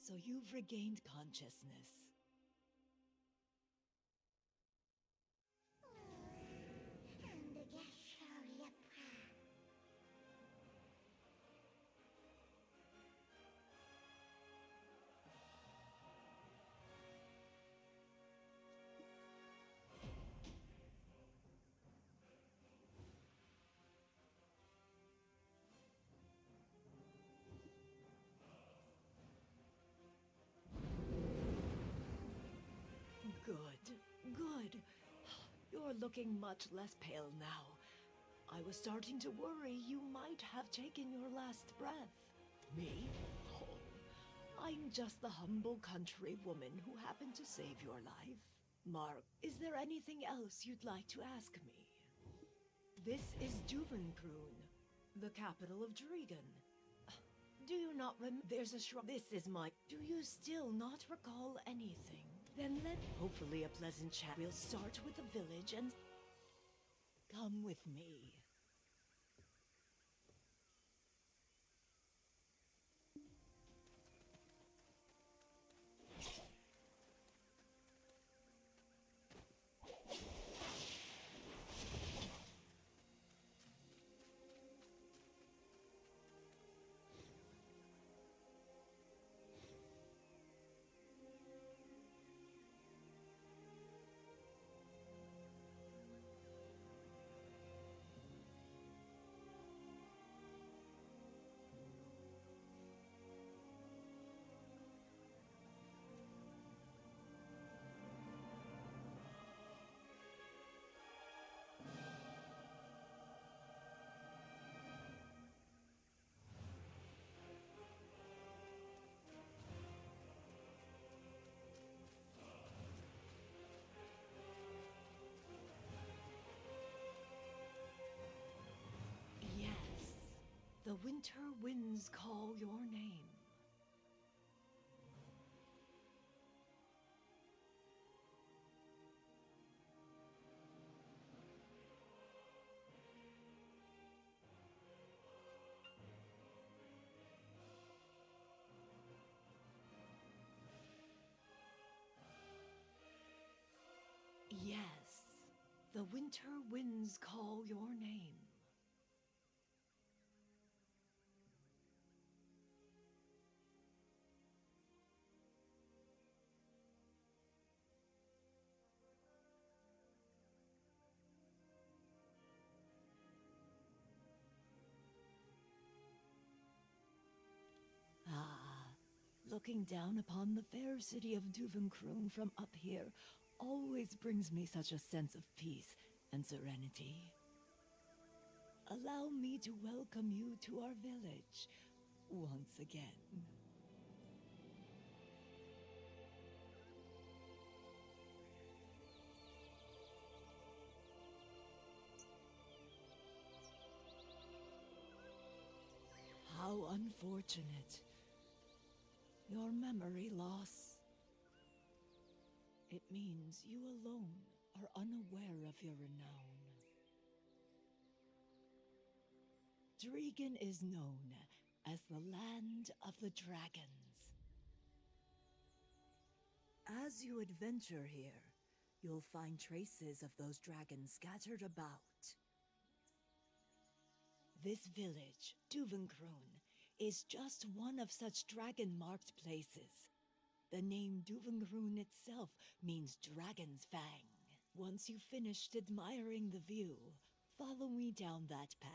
So you've regained consciousness. Good, good. You're looking much less pale now. I was starting to worry you might have taken your last breath. Me? Oh, I'm just the humble country woman who happened to save your life. Mark, is there anything else you'd like to ask me? This is Duvenkroon, the capital of Drigan. Do you not there's a shrine? This is my... Do you still not recall anything? Then hopefully a pleasant chat. We'll start with the village and... Come with me. Yes, the winter winds call your name. Yes, the winter winds call your name. Ah, looking down upon the fair city of Duvenkroon from up here always brings me such a sense of peace and serenity. Allow me to welcome you to our village once again. How unfortunate. Your memory loss. It means you alone are unaware of your renown. Drigan is known as the land of the dragons. As you adventure here, you'll find traces of those dragons scattered about. This village, Duvenkroon, is just one of such dragon-marked places. The name Duvenkroon itself means Dragon's Fang. Once you've finished admiring the view, follow me down that path.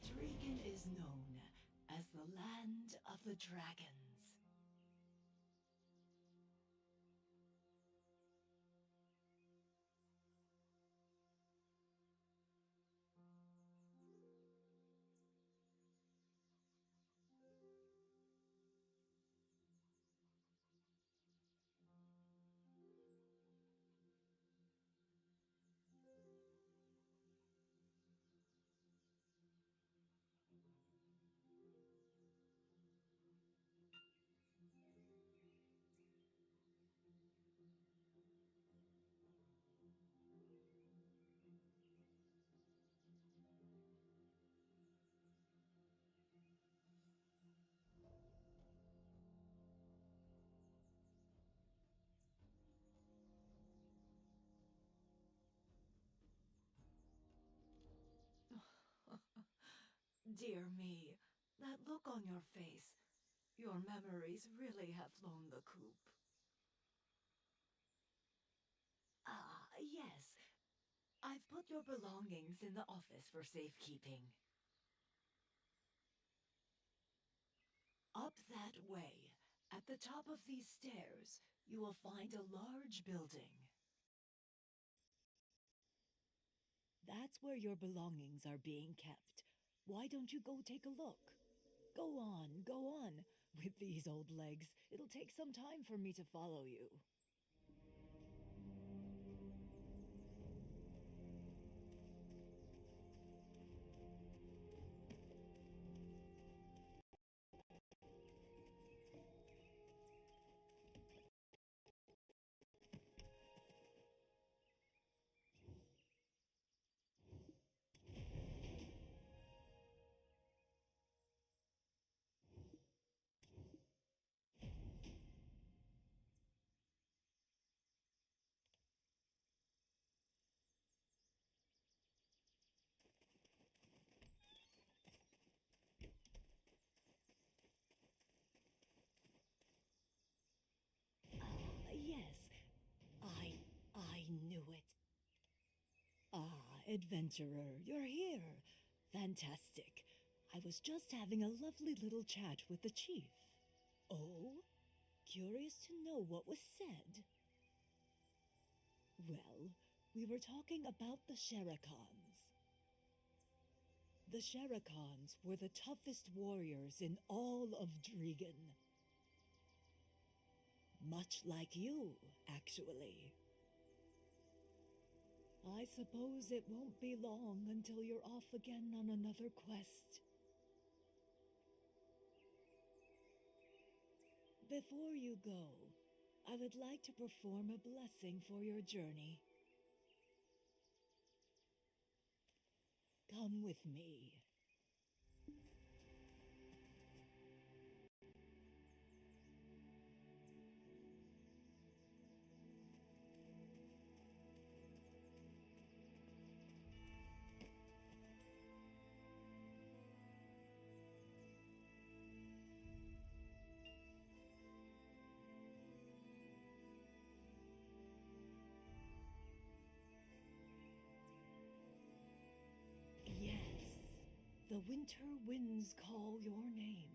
Drigan is known as the land of the dragons. Dear me, that look on your face. Your memories really have flown the coop. Ah, yes. I've put your belongings in the office for safekeeping. Up that way, at the top of these stairs, you will find a large building. That's where your belongings are being kept. Why don't you go take a look? Go on, go on. With these old legs, it'll take some time for me to follow you. Yes, I knew it. Ah, adventurer, you're here. Fantastic. I was just having a lovely little chat with the chief. Oh? Curious to know what was said. Well, we were talking about the Sherakans. The Sherakans were the toughest warriors in all of Drigan. Much like you, actually. I suppose it won't be long until you're off again on another quest. Before you go, I would like to perform a blessing for your journey. Come with me. Yes, the winter winds call your name.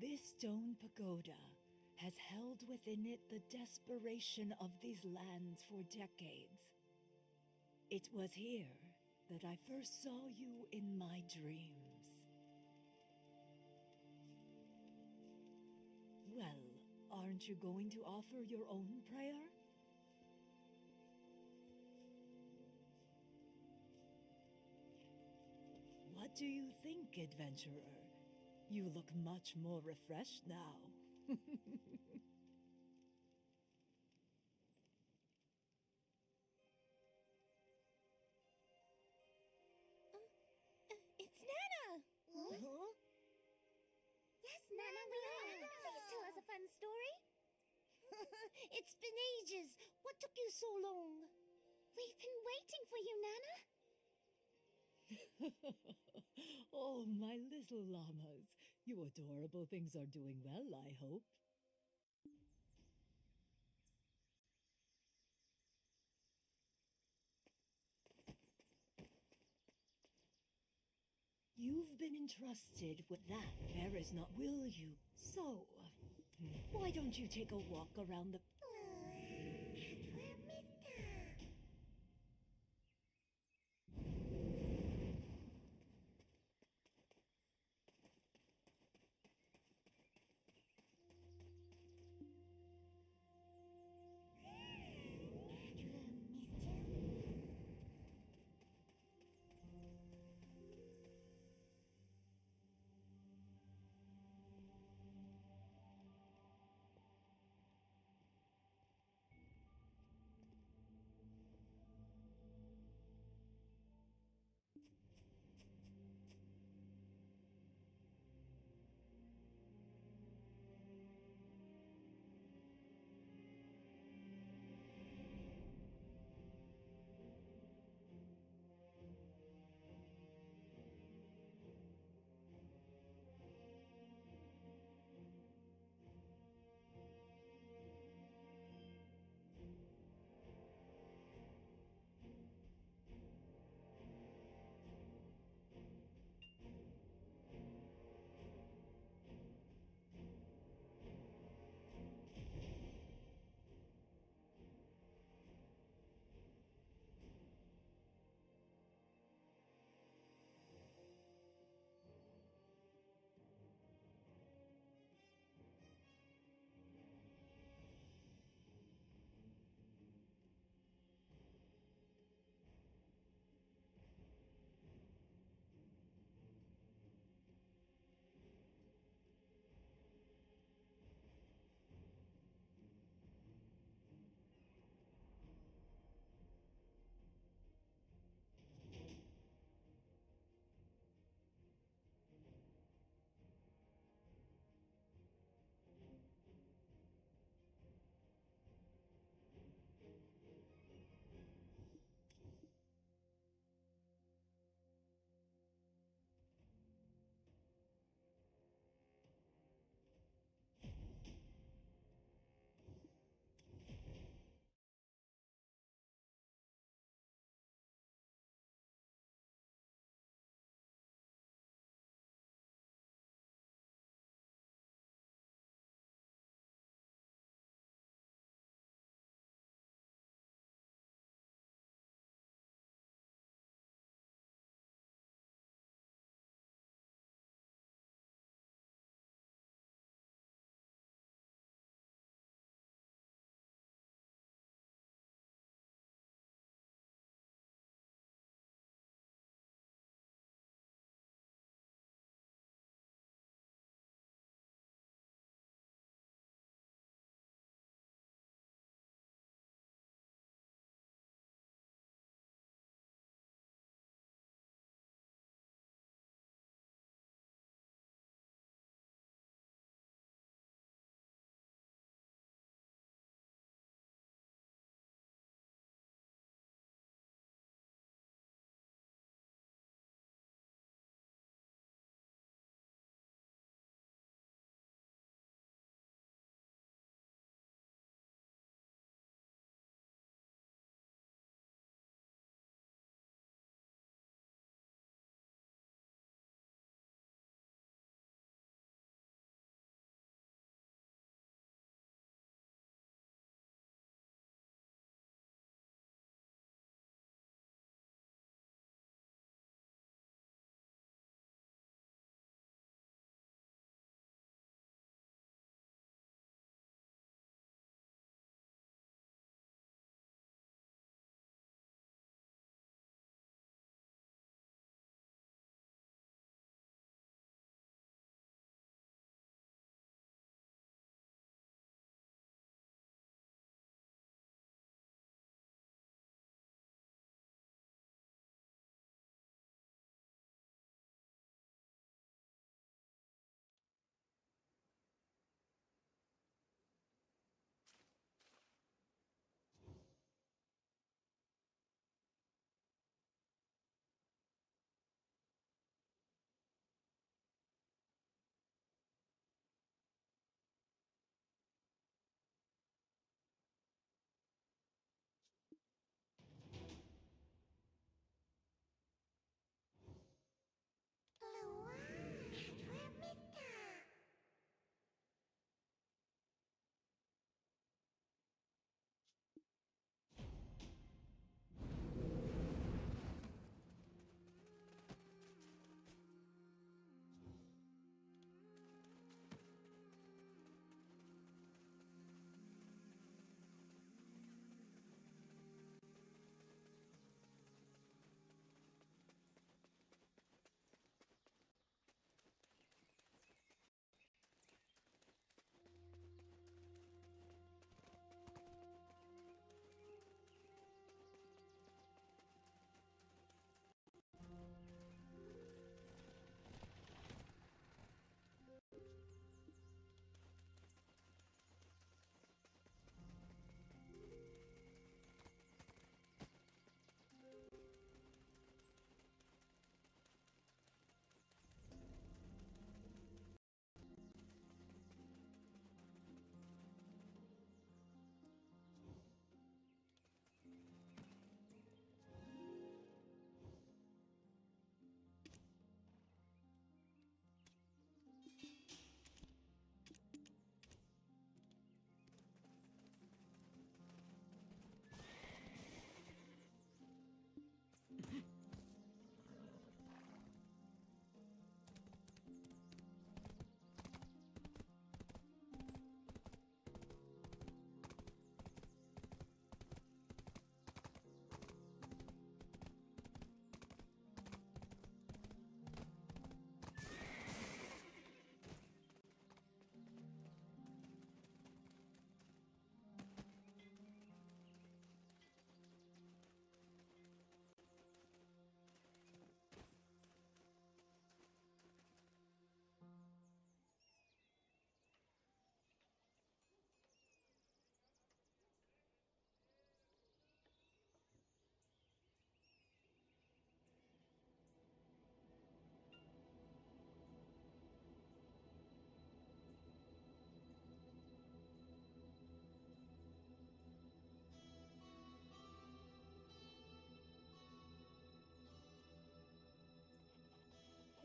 This stone pagoda has held within it the desperation of these lands for decades. It was here that I first saw you in my dreams. Well, aren't you going to offer your own prayer? What do you think, adventurer? You look much more refreshed now. It's Nana! Huh? Yes, Nana, we are. Please tell us a fun story. It's been ages. What took you so long? We've been waiting for you, Nana. Oh, my little llamas. You adorable things are doing well, I hope. You've been entrusted with that. There is not, will you? So, why don't you take a walk around the... That's where Mister.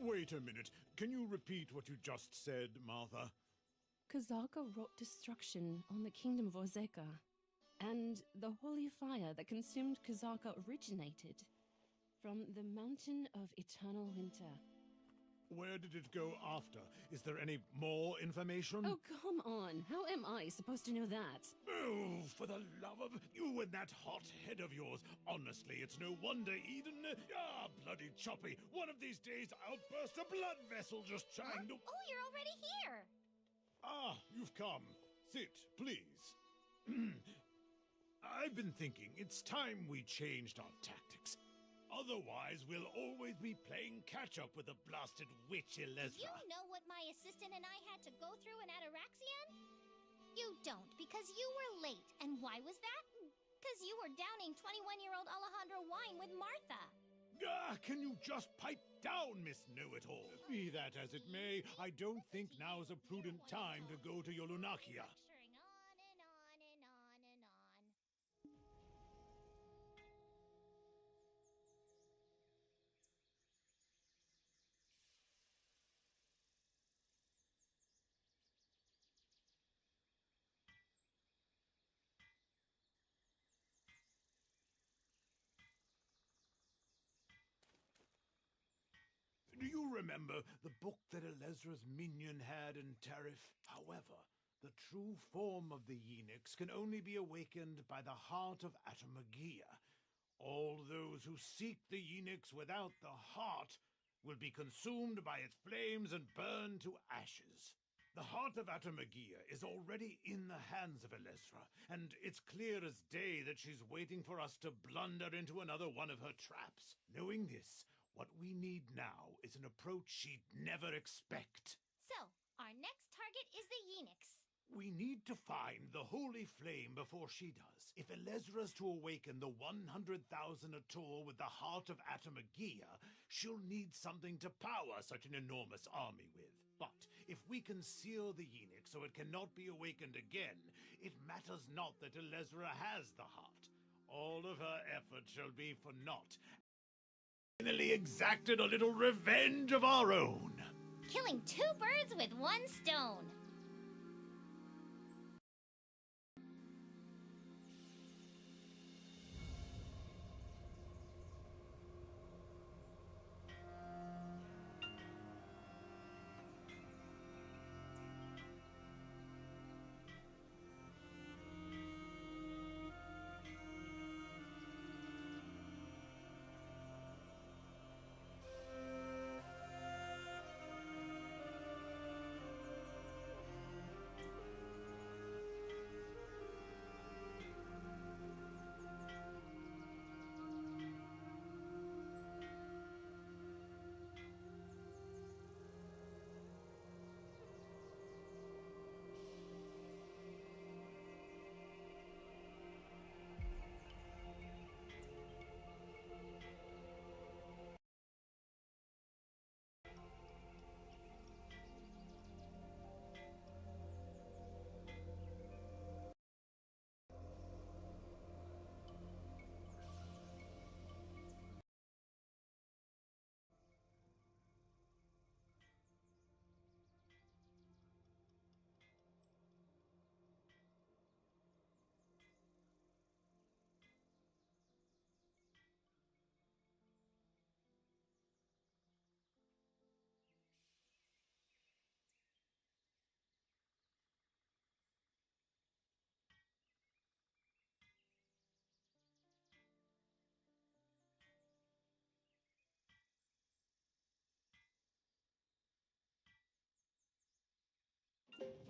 Wait a minute. Can you repeat what you just said, Martha? Kazaka wrought destruction on the kingdom of Ozeka, and the holy fire that consumed Kazaka originated from the mountain of eternal winter. Where did it go after? Is there any more information? Oh, come on. How am I supposed to know that? Oh, for the love of you and that hot head of yours. Honestly, it's no wonder Eden... Ah, bloody choppy. One of these days I'll burst a blood vessel just trying to... Oh, you're already here! Ah, you've come. Sit, please. I've been thinking it's time we changed our tactics. Otherwise, we'll always be playing catch-up with the blasted witch Elezra. You know what my assistant and I had to go through in Ataraxian? You don't, because you were late. And why was that? Because you were downing 21-year-old Alejandro wine with Martha. Ah, can you just pipe down, Miss Know-It-All? Be that as it may, I don't think now's a prudent time to go to your Lunakia. Lecturing on and on and on and on. Do you remember the book that Elezra's minion had in Tarif? However, the true form of the Yenix can only be awakened by the heart of Atamagia. All those who seek the Yenix without the heart will be consumed by its flames and burned to ashes. The heart of Atamagia is already in the hands of Elezra, and it's clear as day that she's waiting for us to blunder into another one of her traps. Knowing this, what we need now is an approach she'd never expect. So, our next target is the Yenix. We need to find the holy flame before she does. If Elezra's to awaken the 100,000 Ator with the heart of Atamagia, she'll need something to power such an enormous army with. But if we can seal the Yenix so it cannot be awakened again, it matters not that Elezra has the heart. All of her effort shall be for naught. Finally exacted a little revenge of our own. Killing two birds with one stone.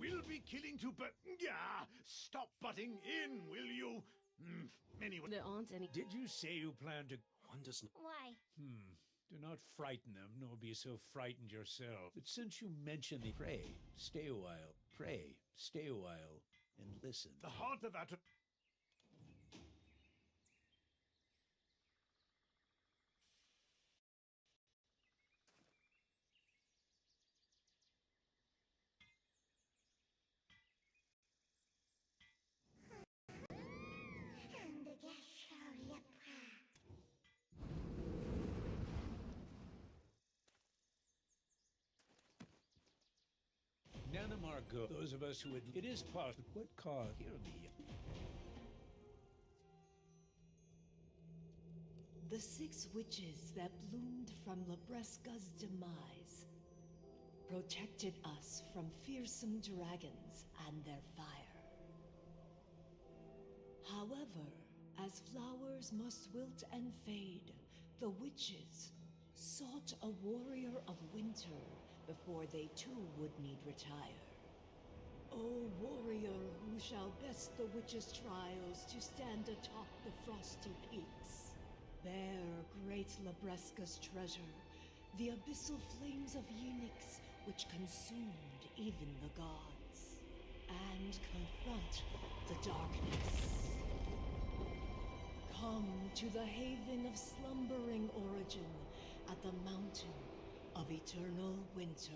We'll be killing two Yeah, stop butting in, will you? Anyway. There aren't any. Did you say you plan to... One does not... Why? Do not frighten them, nor be so frightened yourself. But since you mention the... Pray, stay a while. Pray, stay a while, and listen. The heart of Atom... some are good. Those of us who would... It is possible. What cause? Hear me. The 6 witches that bloomed from Labresca's demise protected us from fearsome dragons and their fire. However, as flowers must wilt and fade, the witches sought a warrior of winter before they too would need retire. O warrior who shall best the witches' trials to stand atop the frosty peaks, bear great Labresca's treasure, the abyssal flames of Yenix which consumed even the gods, and confront the darkness. Come to the haven of slumbering origin at the mountain of eternal winter.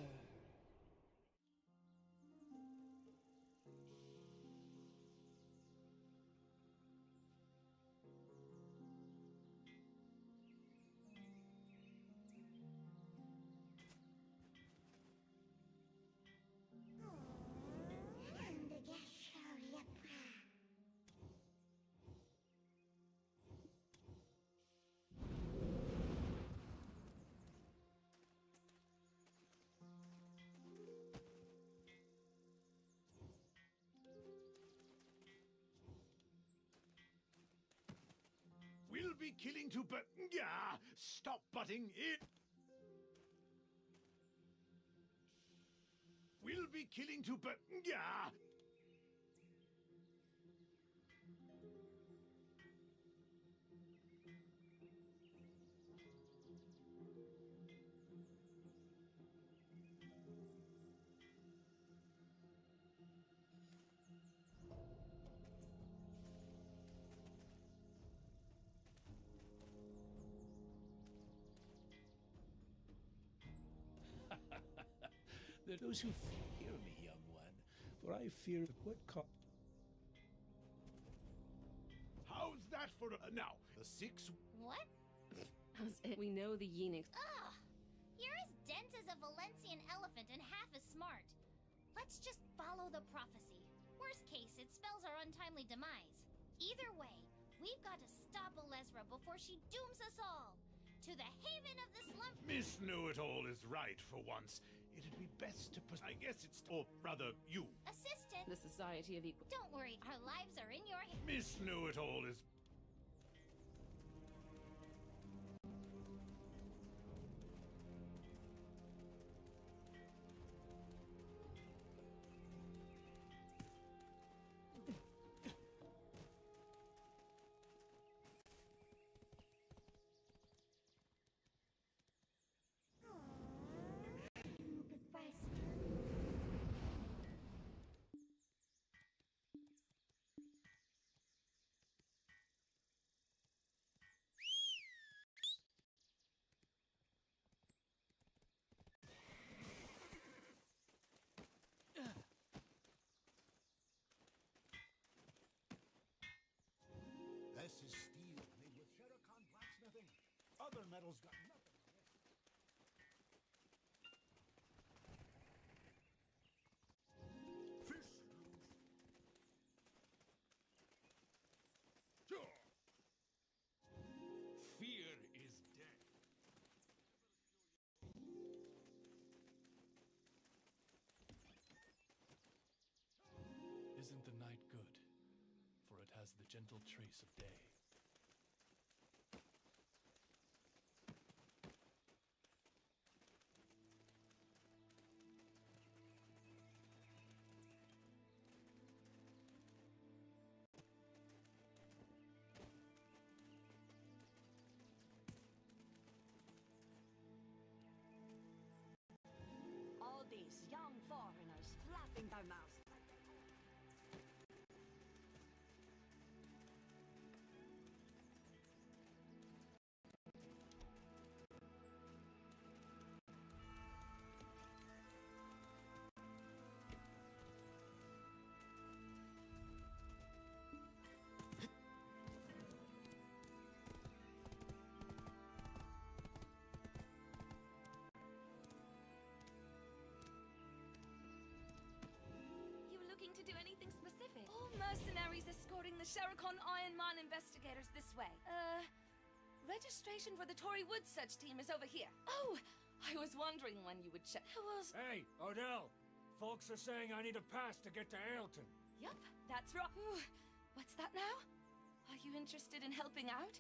We'll be killing to but yeah, stop butting in. We'll be killing to but yeah. Those who fear me, young one, for I fear what cause. How's that for now? The 6. What? How's it? We know the Yenix. Ugh! You're as dense as a Valencian elephant and half as smart. Let's just follow the prophecy. Worst case, it spells our untimely demise. Either way, we've got to stop Elezra before she dooms us all. To the haven of the slump. Miss Know-It-All is right for once. It'd be best to put... I guess it's... Or rather, you. Assistant. The Society of Equal. Don't worry, our lives are in your hands. Miss Know-It-All is... This is steel made with Sherikon blacksmithing. Other metals got nothing. Fish. Sure. Fear is dead. Isn't the night good? For it has the gentle trace of day. All these young foreigners flapping their mouths. escorting the Sherikon Iron Man investigators this way. Registration for the Tory Woods search team is over here. Oh, I was wondering when you would check. Hey, Odell! Folks are saying I need a pass to get to Ailton. Yup, that's right. Ooh, what's that now? Are you interested in helping out?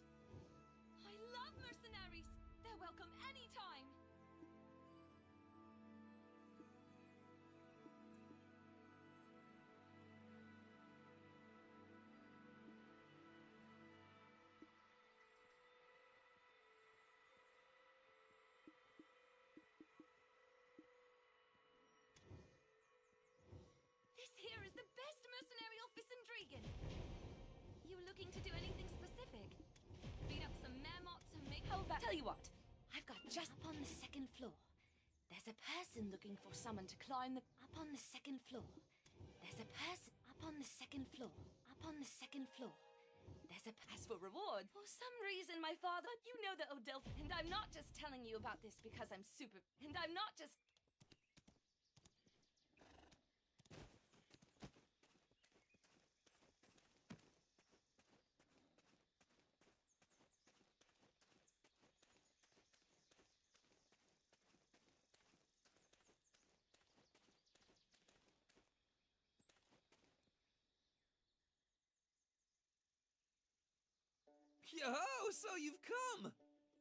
I love mercenaries! They're welcome anytime! This here is the best mercenary office in Dregan. You looking to do anything specific? Beat up some mammoths and make... How about... Tell you what, I've got just up on the second floor. There's a person looking for someone to climb the... Up on the second floor. There's a person... Up on the second floor. Up on the second floor. There's a... As for reward, for some reason my father... You know that Odell... And I'm not just telling you about this because I'm super... And I'm not just... Yo, so you've come!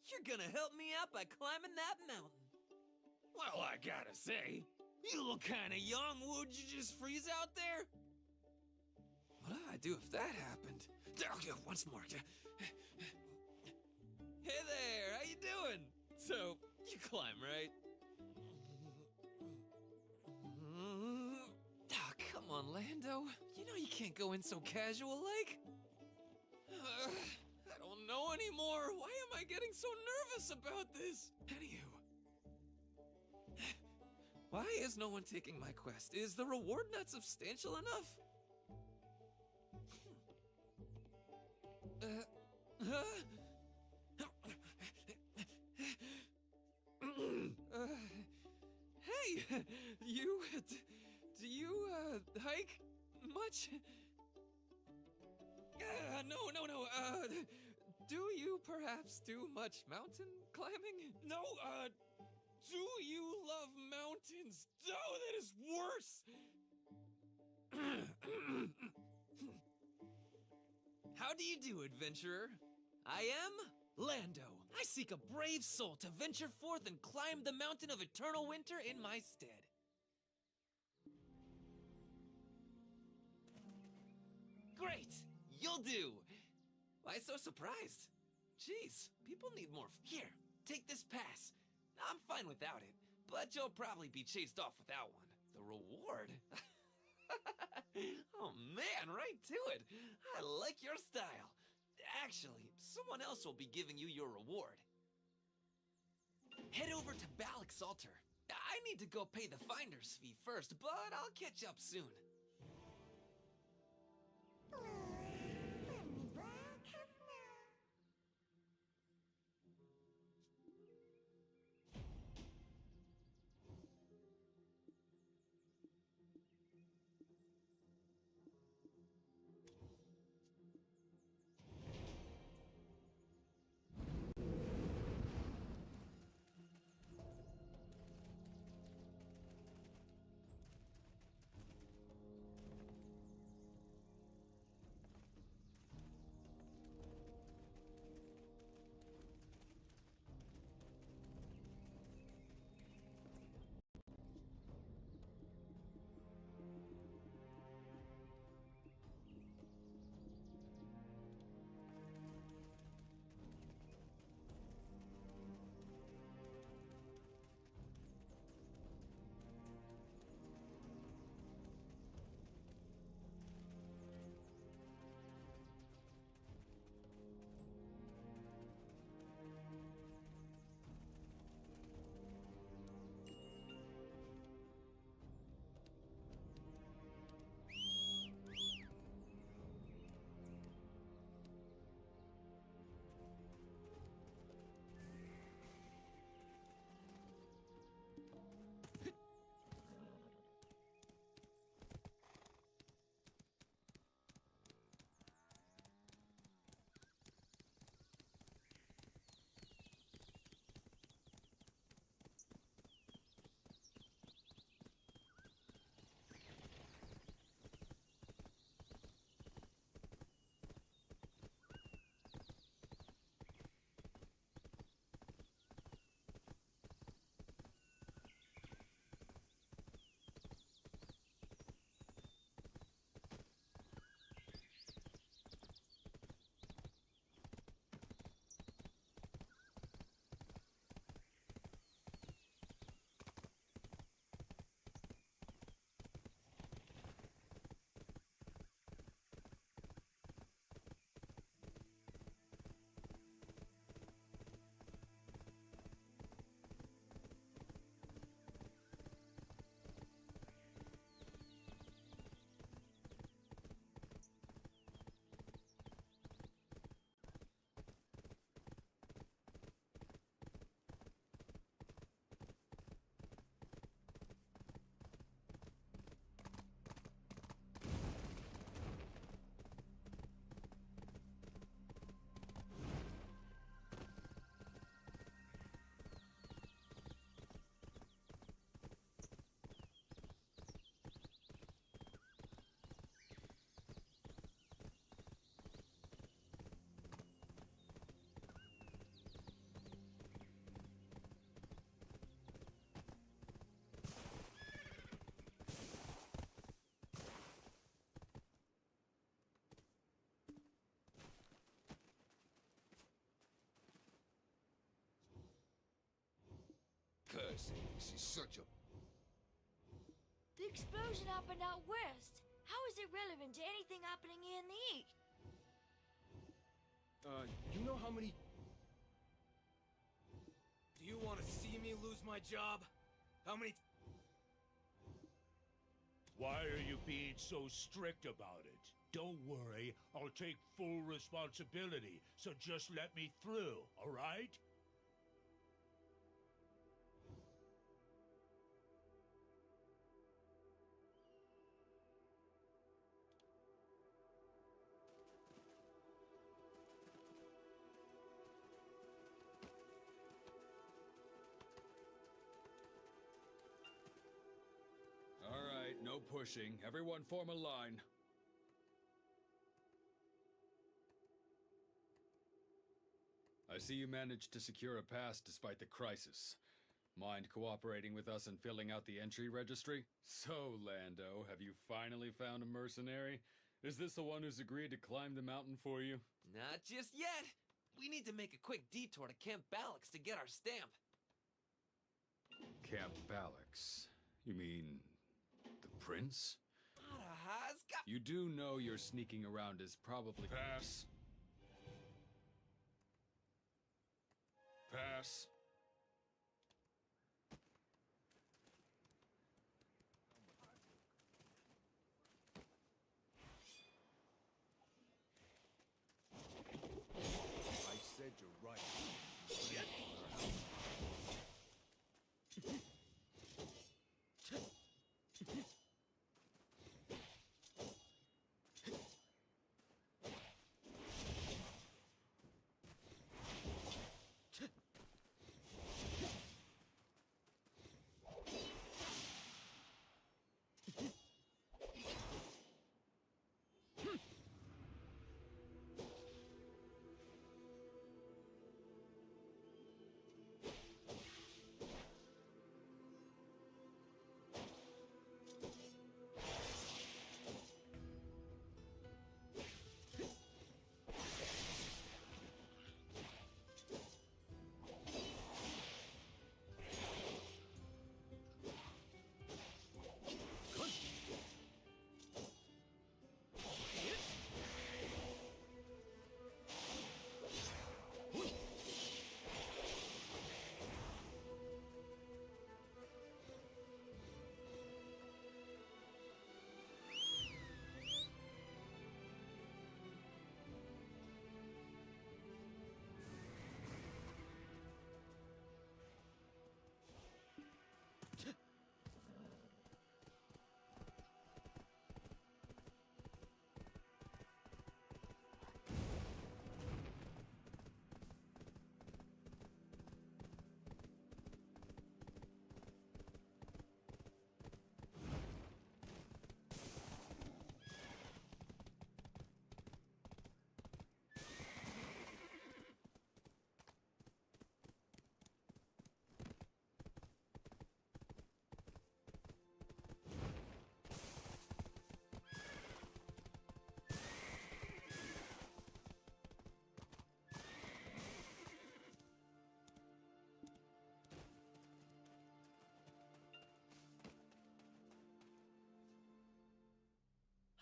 You're gonna help me out by climbing that mountain. Well, I gotta say, you look kinda young. Would you just freeze out there? What'd I do if that happened? Okay, once more. Hey there, how you doing? So, you climb, right? Oh, come on, Lando. You know you can't go in so casual-like. I don't know anymore. Why am I getting so nervous about this? Anywho. Why is no one taking my quest? Is the reward not substantial enough? Hey, do you, hike much? No. Do you perhaps do much mountain climbing? No, do you love mountains? Oh, that is worse! How do you do, adventurer? I am Lando. I seek a brave soul to venture forth and climb the mountain of eternal winter in my stead. Great! You'll do! Why so surprised? Jeez, people need more. Here, take this pass. I'm fine without it, but you'll probably be chased off without one. The reward? Oh man, right to it. I like your style. Actually, someone else will be giving you your reward. Head over to Balak's altar. I need to go pay the finder's fee first, but I'll catch up soon. She's such a... The explosion happened out west. How is it relevant to anything happening here in the east? You know how many... Do you want to see me lose my job? How many... Why are you being so strict about it? Don't worry, I'll take full responsibility, so just let me through, all right? All right, no pushing. Everyone form a line. I see you managed to secure a pass despite the crisis. Mind cooperating with us and filling out the entry registry? So, Lando, have you finally found a mercenary? Is this the one who's agreed to climb the mountain for you? Not just yet. We need to make a quick detour to Camp Ballix to get our stamp. Camp Ballix? You mean... the prince? You do know you're sneaking around is probably... Pass. Pass. I said you're right.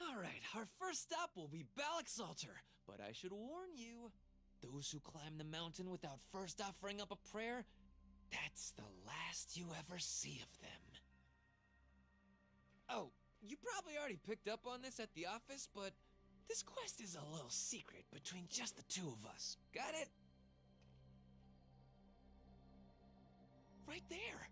Alright, our first stop will be Ballix Altar, but I should warn you, those who climb the mountain without first offering up a prayer, that's the last you ever see of them. Oh, you probably already picked up on this at the office, but this quest is a little secret between just the two of us. Got it? Right there!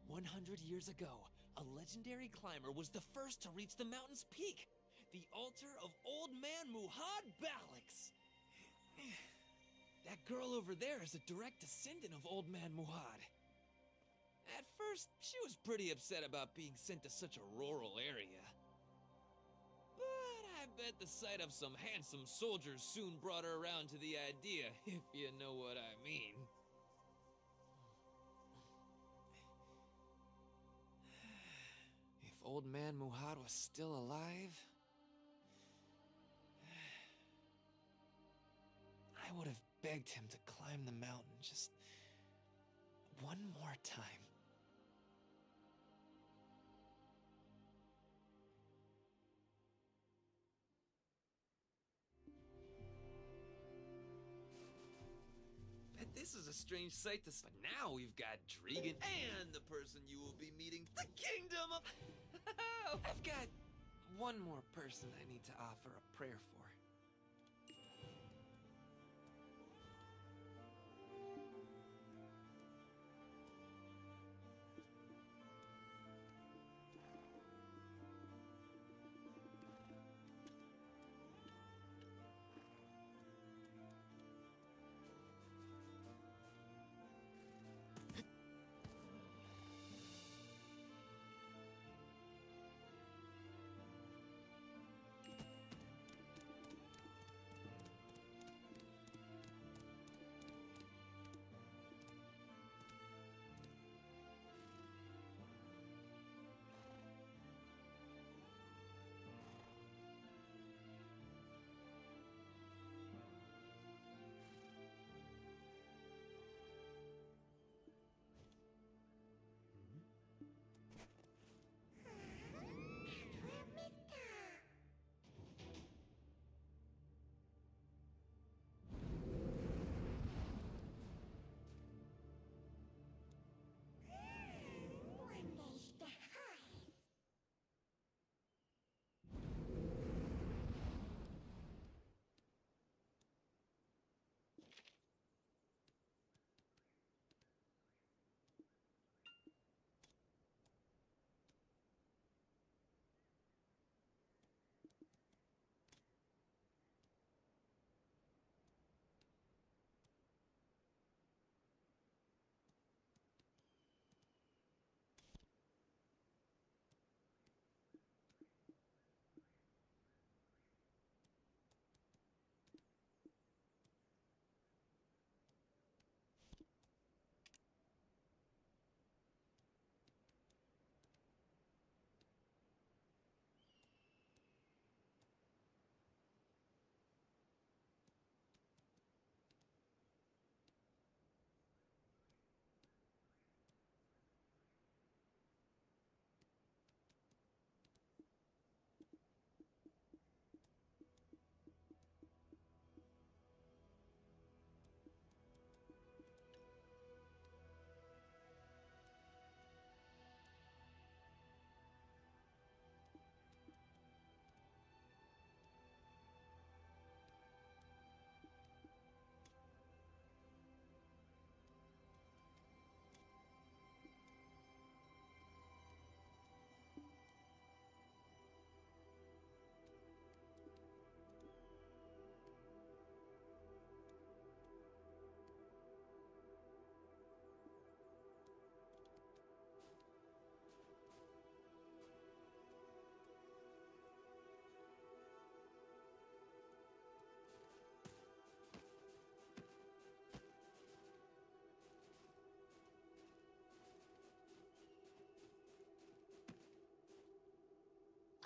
100 years ago, a legendary climber was the first to reach the mountain's peak, the altar of Old Man Muhad Ballix. That girl over there is a direct descendant of Old Man Muhad. At first, she was pretty upset about being sent to such a rural area. But I bet the sight of some handsome soldiers soon brought her around to the idea, if you know what I mean. If Old Man Muhad was still alive, I would have begged him to climb the mountain just one one more time. Bet this is a strange sight to see. But now we've got Dregan and the person you will be meeting, the Kingdom of... I've got one more person I need to offer a prayer for.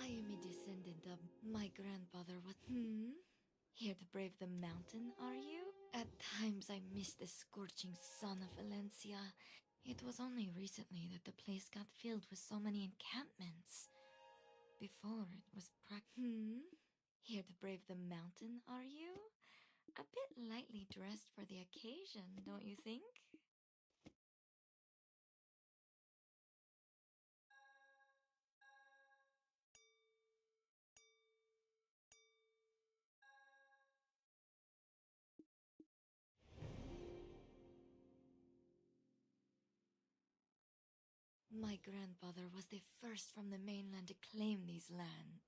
I am a descendant of my grandfather was... Here to brave the mountain, are you? At times I miss the scorching sun of Valencia. It was only recently that the place got filled with so many encampments. Before it was Here to brave the mountain, are you? A bit lightly dressed for the occasion, don't you think? My grandfather was the first from the mainland to claim these lands.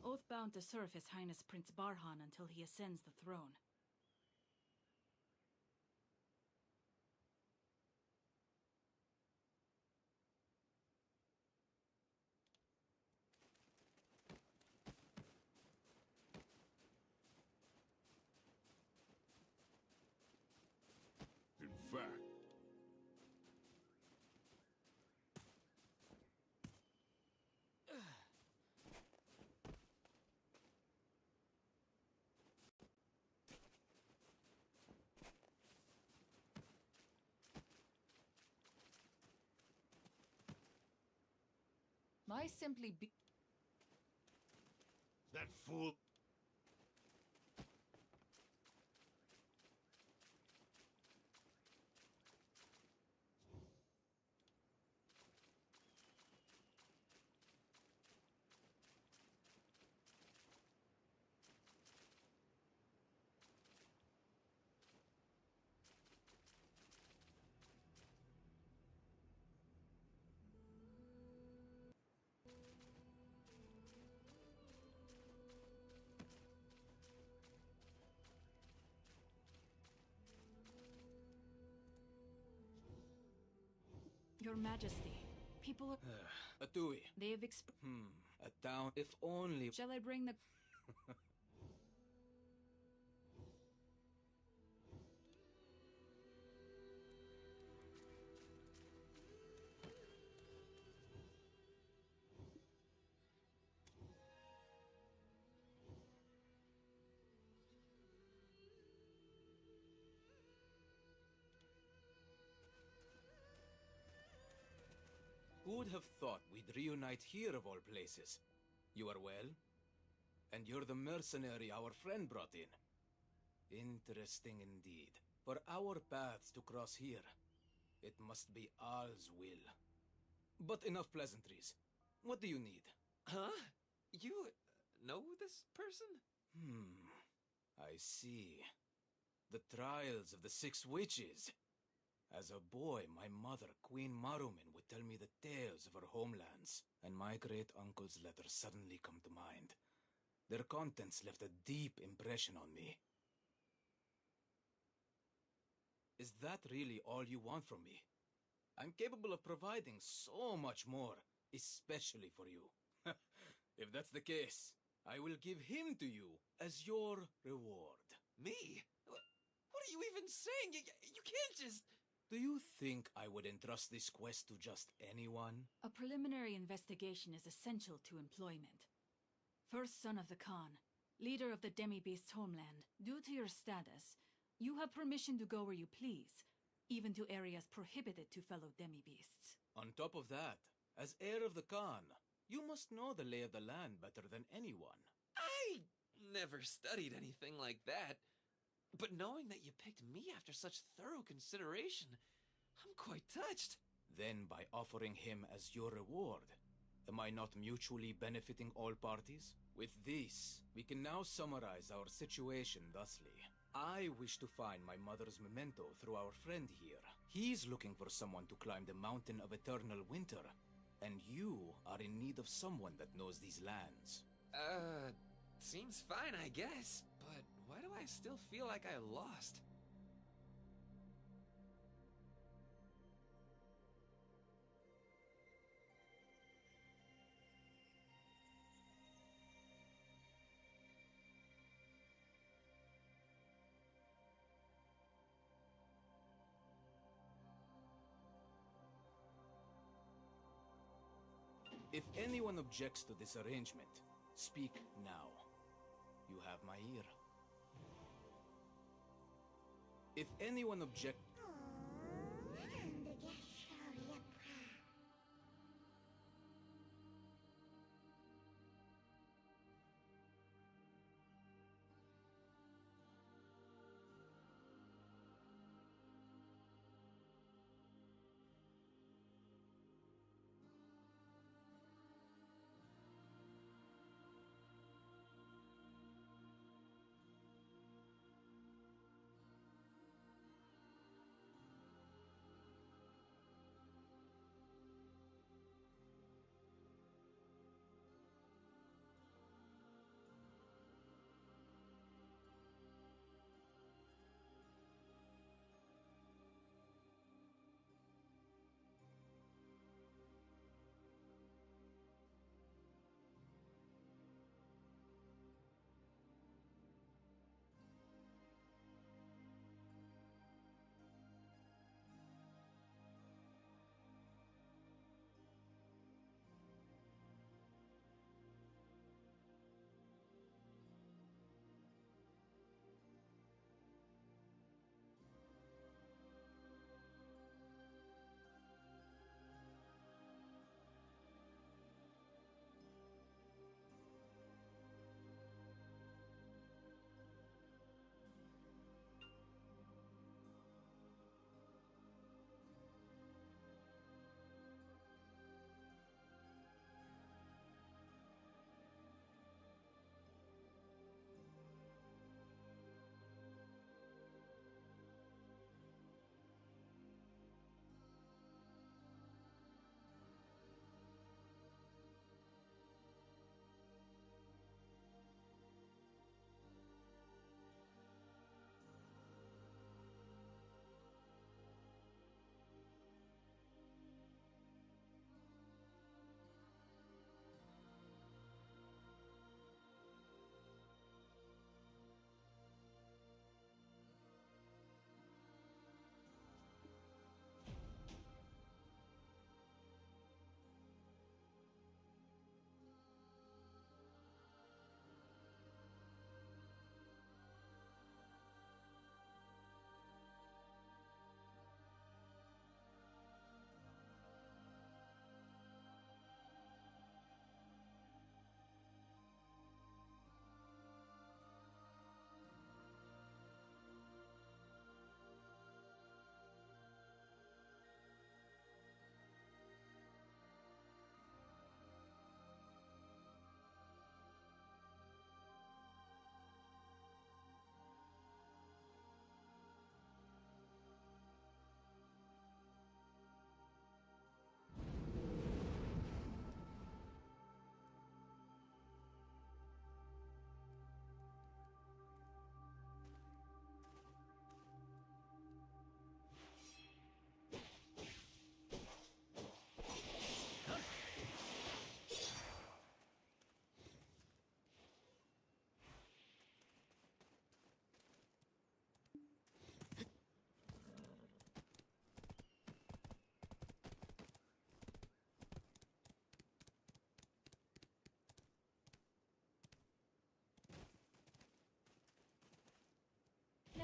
oath-bound to serve His Highness Prince Barhan until he ascends the throne. In fact, My simply be... That fool. Your Majesty, people are... Atui. They have A town, if only... Shall I bring the... Who would have thought we'd reunite here of all places? You are well? And you're the mercenary our friend brought in. Interesting indeed. For our paths to cross here, it must be Al's will. But enough pleasantries. What do you need? Huh? You know this person? I see. The trials of the 6 witches. As a boy, my mother, Queen Marumin, would tell me the tales of her homelands, and my great-uncle's letters suddenly come to mind. Their contents left a deep impression on me. Is that really all you want from me? I'm capable of providing so much more, especially for you. If that's the case, I will give him to you as your reward. Me? What are you even saying? You can't just... Do you think I would entrust this quest to just anyone? A preliminary investigation is essential to employment. First son of the Khan, leader of the demi-beast's homeland, due to your status, you have permission to go where you please, even to areas prohibited to fellow demi-beasts. On top of that, as heir of the Khan, you must know the lay of the land better than anyone. I never studied anything like that. But knowing that you picked me after such thorough consideration, I'm quite touched. Then by offering him as your reward, am I not mutually benefiting all parties? With this, we can now summarize our situation thusly. I wish to find my mother's memento through our friend here. He's looking for someone to climb the mountain of eternal winter, and you are in need of someone that knows these lands. Seems fine, I guess. But why do I still feel like I lost? If anyone objects to this arrangement, speak now. You have my ear. If anyone objects...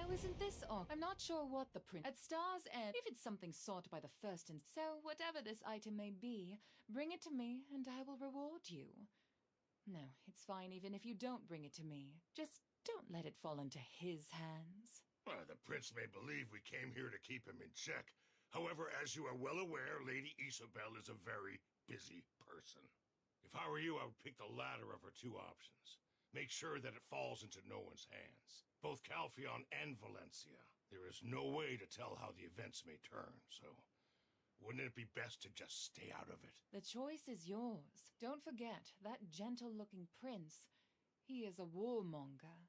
Now isn't this all? I'm not sure what the print at Star's End. If it's something sought by the first and so whatever this item may be, bring it to me and I will reward you. No, it's fine even if you don't bring it to me. Just don't let it fall into his hands. Well, the prince may believe we came here to keep him in check. However, as you are well aware, Lady Isabel is a very busy person. If I were you, I would pick the latter of her two options. Make sure that it falls into no one's hands. Both Calpheon and Valencia. There is no way to tell how the events may turn, so wouldn't it be best to just stay out of it? The choice is yours. Don't forget, that gentle-looking prince, he is a warmonger.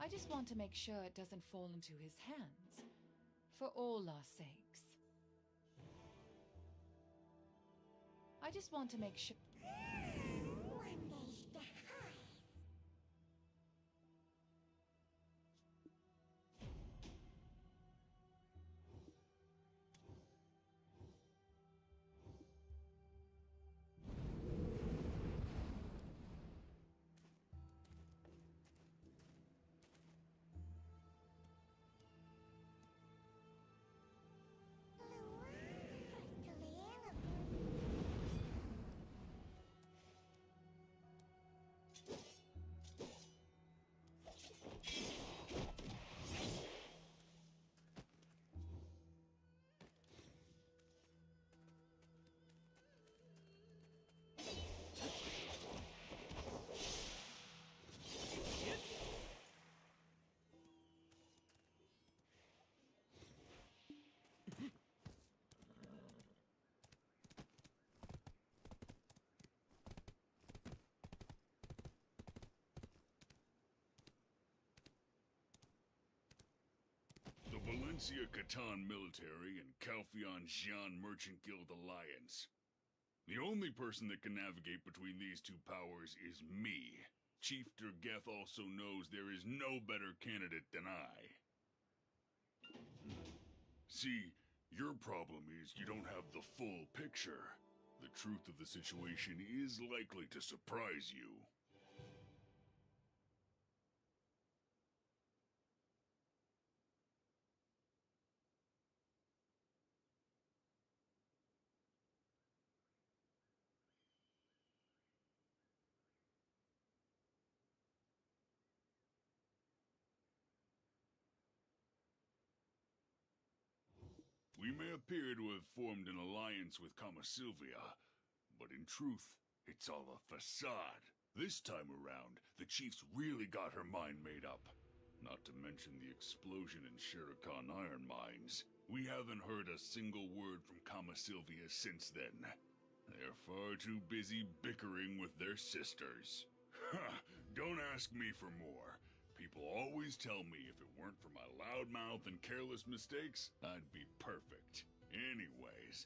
I just want to make sure it doesn't fall into his hands. For all our sakes. I just want to make sure... Valencia Catan Military and Calpheon Xian Merchant Guild Alliance. The only person that can navigate between these two powers is me. Chief Durgeth also knows there is no better candidate than I. See, your problem is you don't have the full picture. The truth of the situation is likely to surprise you. We may appear to have formed an alliance with Sylvia, but in truth, it's all a facade. This time around, the chief's really got her mind made up. Not to mention the explosion in Shirikan iron mines. We haven't heard a single word from Sylvia since then. They're far too busy bickering with their sisters. Don't ask me for more. People always tell me if it weren't for my loudmouth and careless mistakes, I'd be perfect. Anyways,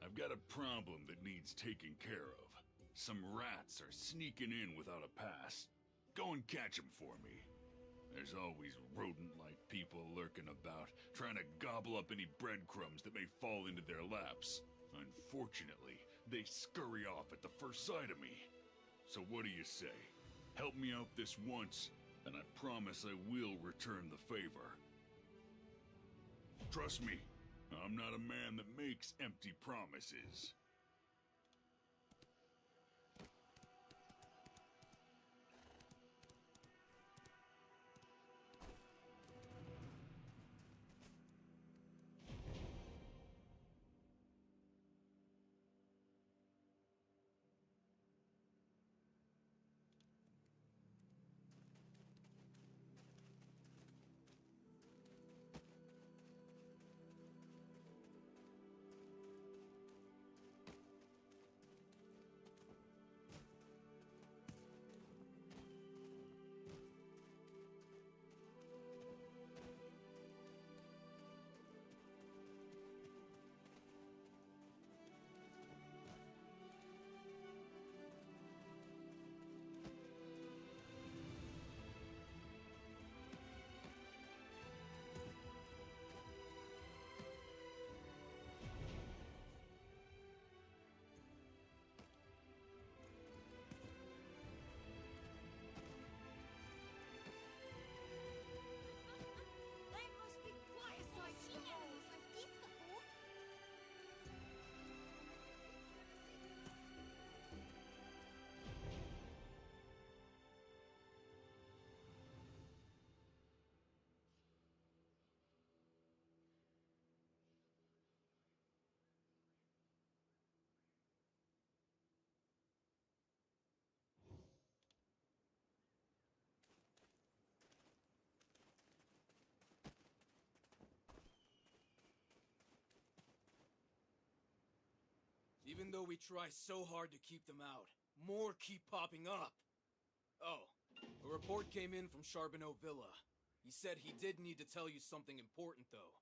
I've got a problem that needs taking care of. Some rats are sneaking in without a pass. Go and catch them for me. There's always rodent-like people lurking about, trying to gobble up any breadcrumbs that may fall into their laps. Unfortunately, they scurry off at the first sight of me. So what do you say? Help me out this once, and I promise I will return the favor. Trust me, I'm not a man that makes empty promises. Even though we try so hard to keep them out, more keep popping up. Oh, a report came in from Charbonneau Villa. He said he did need to tell you something important, though.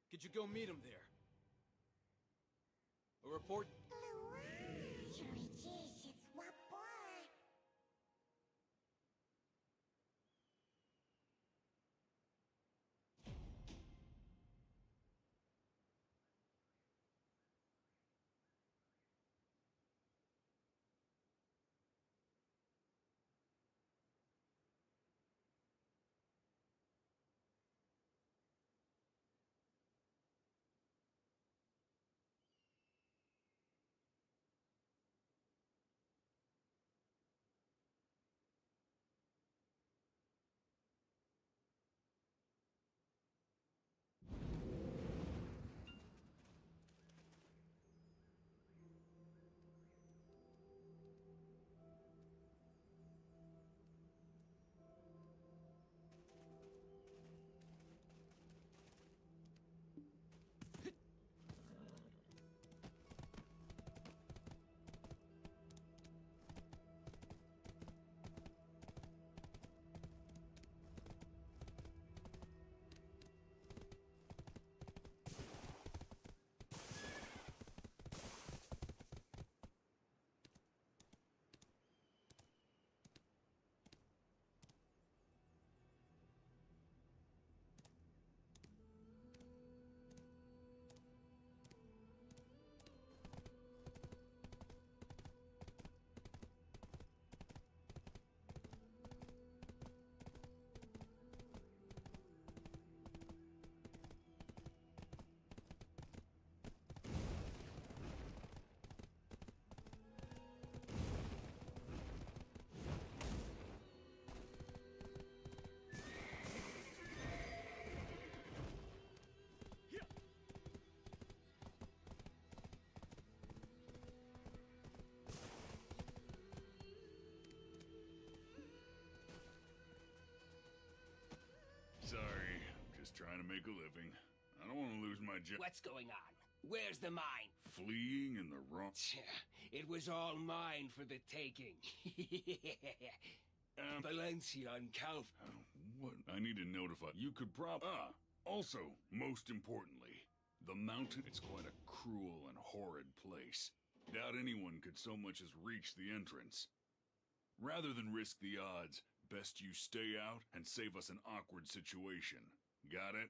Could you go meet him there? A report... Sorry, I'm just trying to make a living. I don't want to lose my job. What's going on? Where's the mine? Fleeing in the wrong... It was all mine for the taking. Valencia and Calf... What? I need to notify... You could also, most importantly, the mountain... It's quite a cruel and horrid place. Doubt anyone could so much as reach the entrance. Rather than risk the odds, best you stay out and save us an awkward situation. Got it?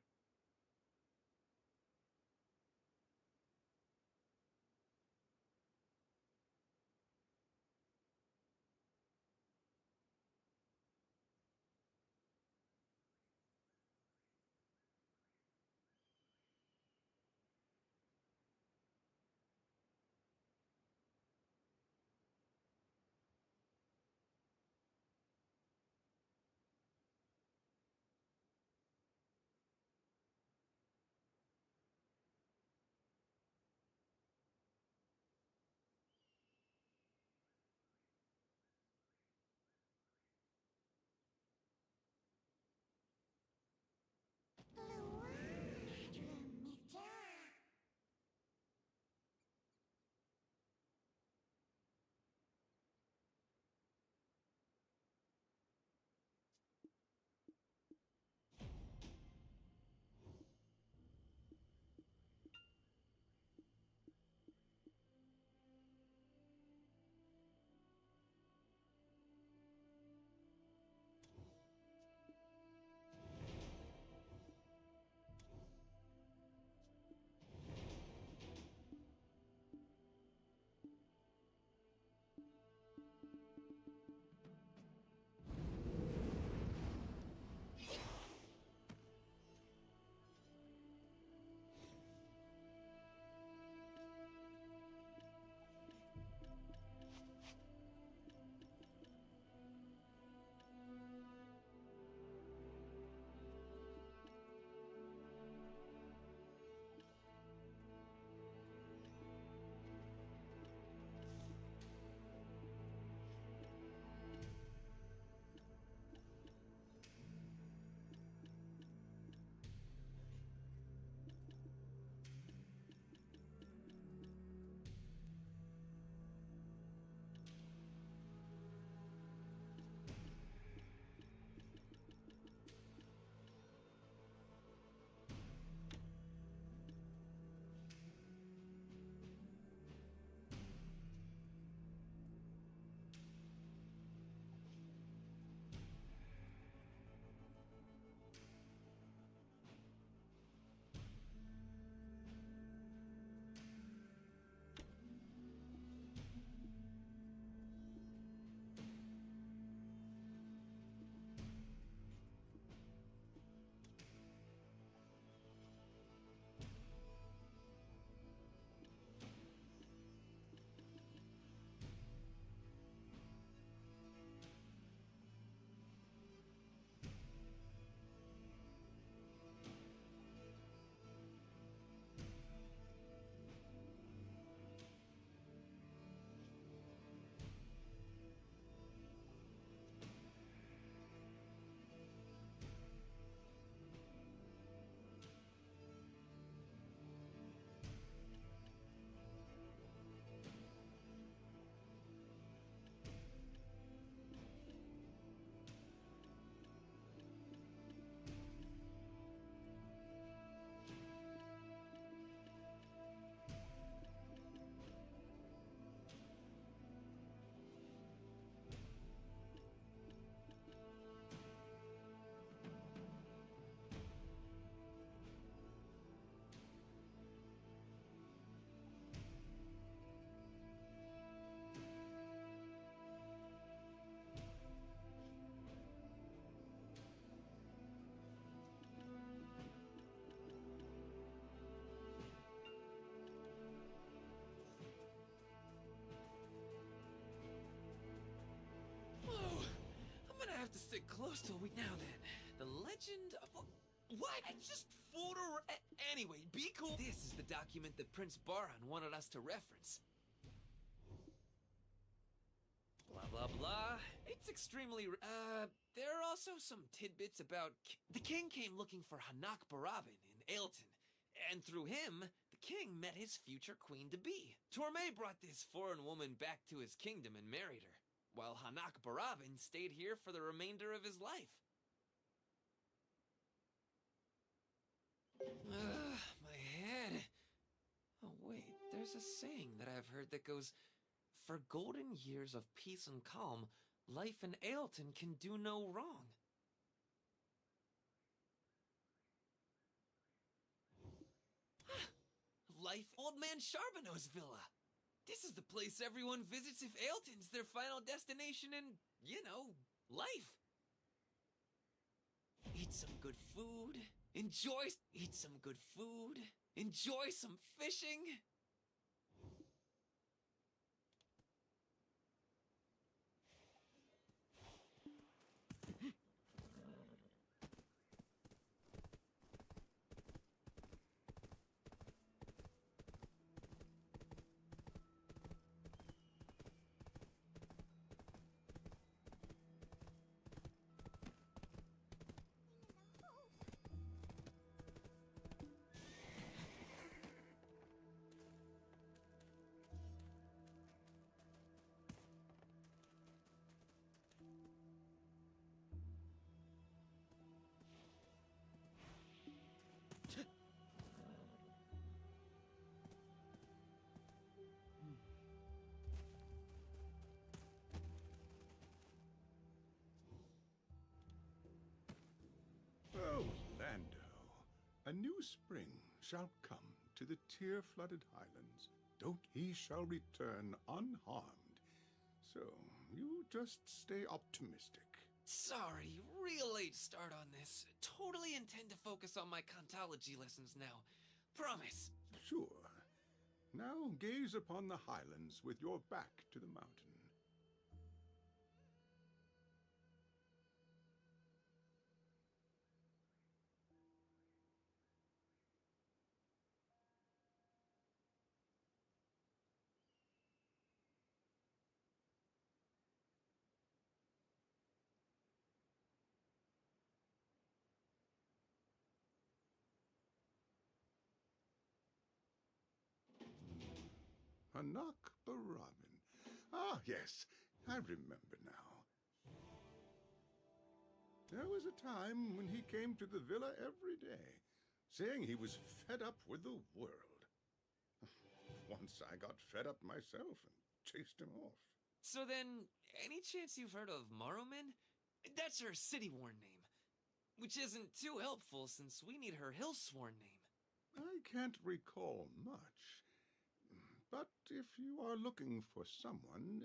close to a week now then. The legend of... What? I just fooled her. Anyway, be cool. This is the document that Prince Baran wanted us to reference. Blah, blah, blah. It's extremely... there are also some tidbits about... The king came looking for Hanak Barabin in Ailton, and through him, the king met his future queen-to-be. Torme brought this foreign woman back to his kingdom and married her, while Hanak Barabin stayed here for the remainder of his life. My head. Oh wait, there's a saying that I've heard that goes, for golden years of peace and calm, life in Ailton can do no wrong. Life Old Man Charbonneau's villa. This is the place everyone visits if Ailton's their final destination in, you know, life. Eat some good food. Eat some good food. Enjoy some fishing. Oh, Lando, a new spring shall come to the tear-flooded highlands. He shall return unharmed. So, you just stay optimistic. Sorry, real late start on this. Totally intend to focus on my Kantology lessons now. Promise. Sure. Now gaze upon the highlands with your back to the mountain. Hanak Barabin. Ah, yes, I remember now. There was a time when he came to the villa every day, saying he was fed up with the world. Once I got fed up myself and chased him off. So then, any chance you've heard of Maruman? That's her city-worn name, which isn't too helpful since we need her hill-sworn name. I can't recall much. But if you are looking for someone,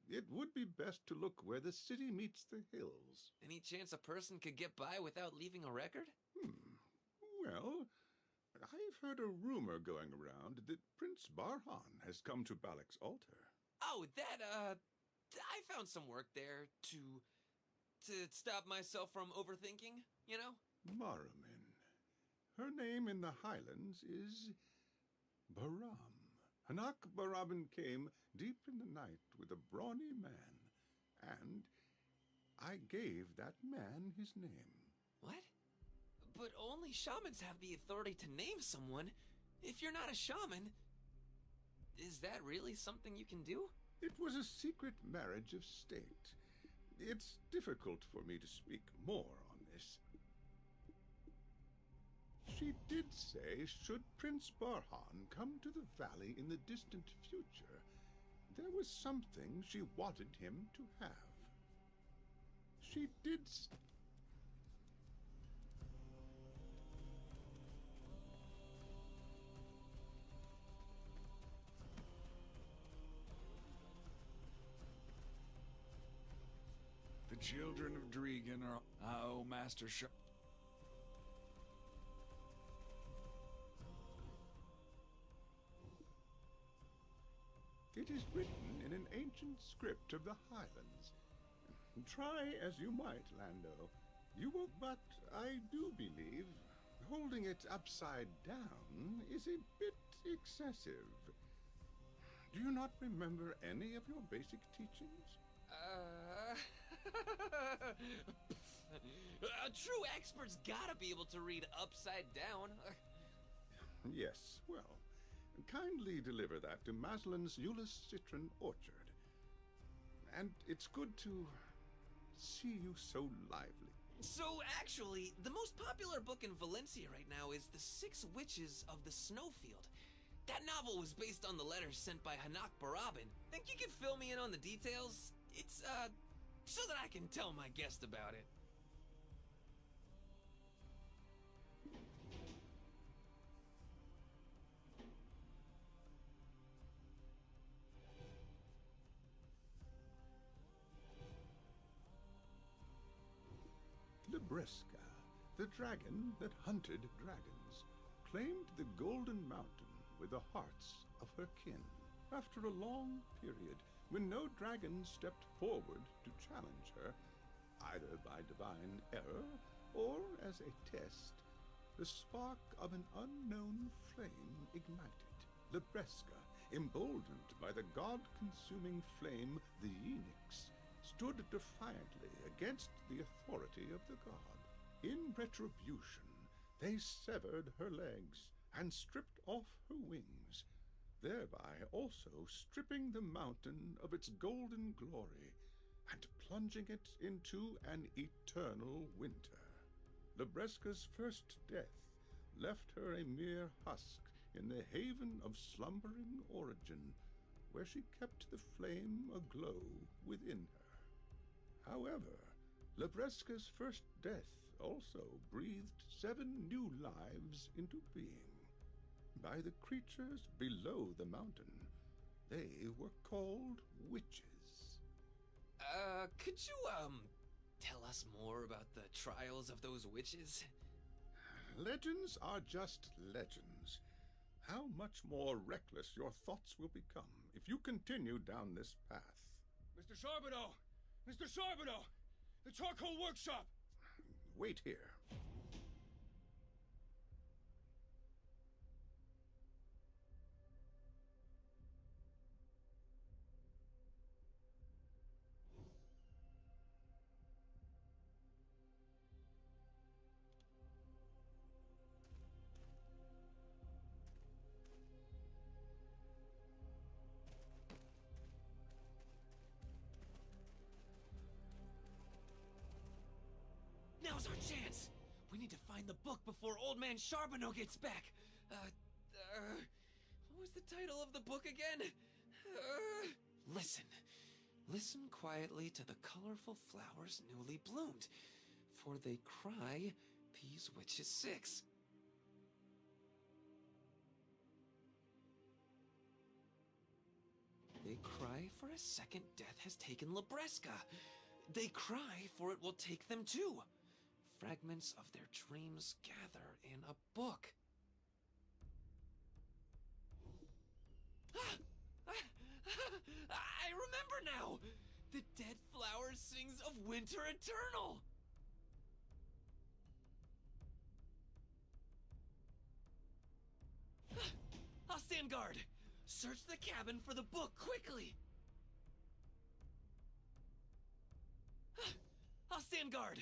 it would be best to look where the city meets the hills. Any chance a person could get by without leaving a record? Well, I've heard a rumor going around that Prince Barhan has come to Balak's altar. Oh, I found some work there to stop myself from overthinking, you know? Maruman. Her name in the Highlands is Baram. Hanak Barabin came deep in the night with a brawny man, and I gave that man his name. What? But only shamans have the authority to name someone. If you're not a shaman, is that really something you can do? It was a secret marriage of state. It's difficult for me to speak more on this. She did say, should Prince Barhan come to the valley in the distant future, there was something she wanted him to have. She did... The children of Dregan are... Oh, Master It is written in an ancient script of the Highlands. Try as you might, Lando. You won't, but I do believe holding it upside down is a bit excessive. Do you not remember any of your basic teachings? A true expert's gotta be able to read upside down. Yes, well, kindly deliver that to Maslin's Euless Citron Orchard. And it's good to see you so lively. So, actually, the most popular book in Valencia right now is The Six Witches of the Snowfield. That novel was based on the letters sent by Hanak Barabin. Think you could fill me in on the details? It's, so that I can tell my guest about it. Libresca, the dragon that hunted dragons, claimed the Golden Mountain with the hearts of her kin. After a long period when no dragon stepped forward to challenge her, either by divine error or as a test, the spark of an unknown flame ignited. Libresca, emboldened by the god-consuming flame, the Enix, stood defiantly against the authority of the god. In retribution, they severed her legs and stripped off her wings, thereby also stripping the mountain of its golden glory and plunging it into an eternal winter. Libresca's first death left her a mere husk in the haven of slumbering origin, where she kept the flame aglow within her. However, Libresca's first death also breathed 7 new lives into being. By the creatures below the mountain, they were called witches. Could you, tell us more about the trials of those witches? Legends are just legends. How much more reckless your thoughts will become if you continue down this path. Mr. Charbonneau! Mr. Charbonneau! The charcoal workshop! Wait here. Now's our chance! We need to find the book before Old Man Charbonneau gets back! What was the title of the book again? Listen. Listen quietly to the colorful flowers newly bloomed, for they cry, These Witches 6. They cry for a second death has taken Libresca. They cry for it will take them too. Fragments of their dreams gather in a book. I remember now! The dead flower sings of winter eternal! I'll stand guard. Search the cabin for the book quickly. I'll stand guard.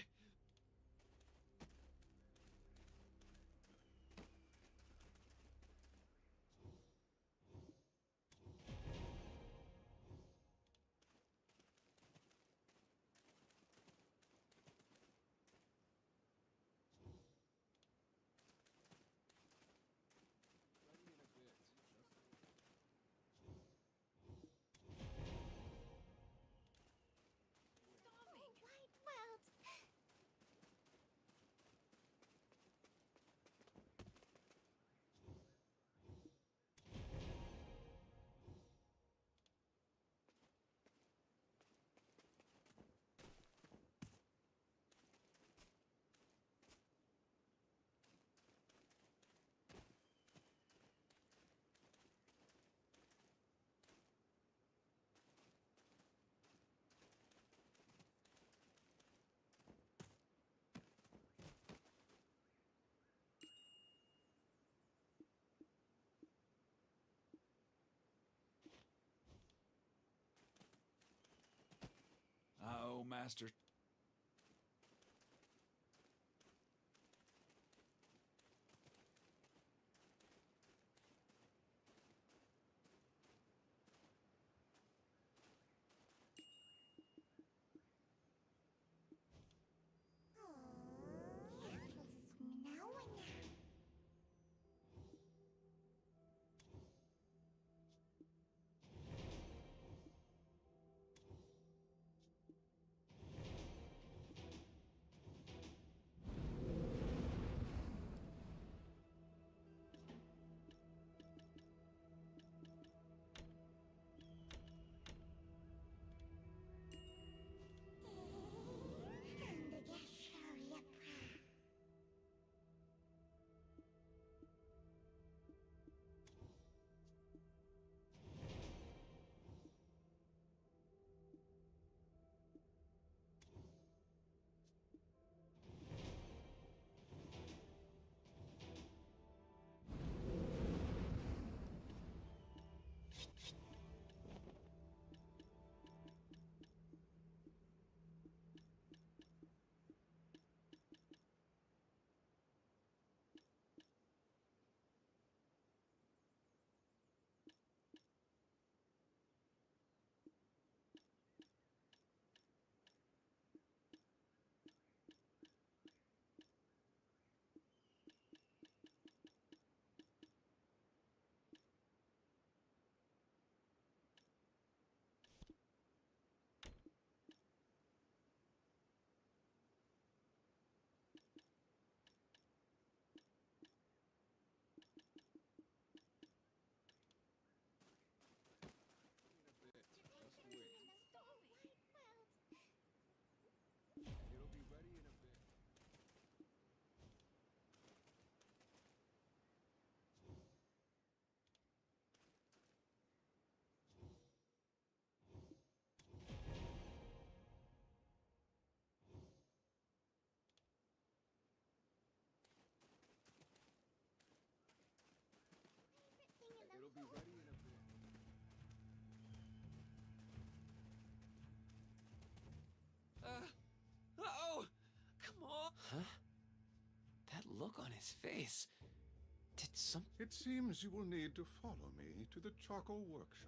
Master. It'll be ready in a bit. Oh! Come on! Huh? That look on his face. Did some... It seems you will need to follow me to the charcoal workshop.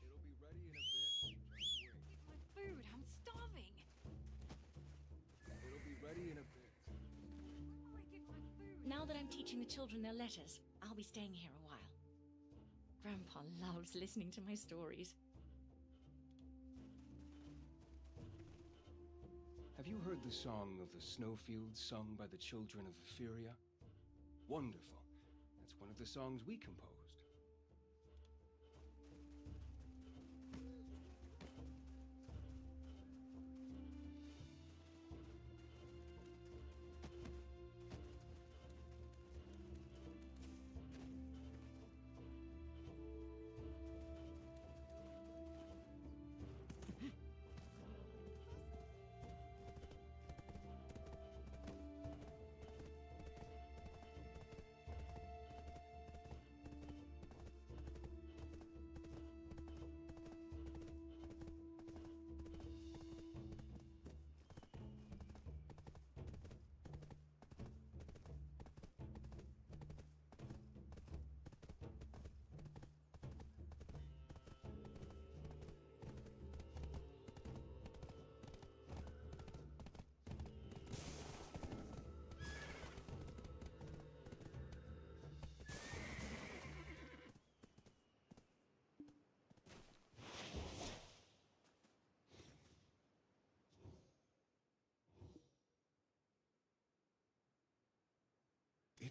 It'll be ready in a bit. Just wait. My food, I'm starving. It'll be ready in a bit. Now that I'm teaching the children their letters, I'll be staying here a while. Grandpa loves listening to my stories. Have you heard the song of the snowfields sung by the children of Etheria? Wonderful. That's one of the songs we composed.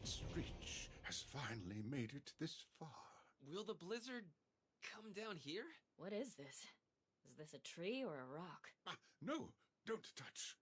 its reach has finally made it this far. Will the blizzard come down here? What is this? Is this a tree or a rock? No, don't touch.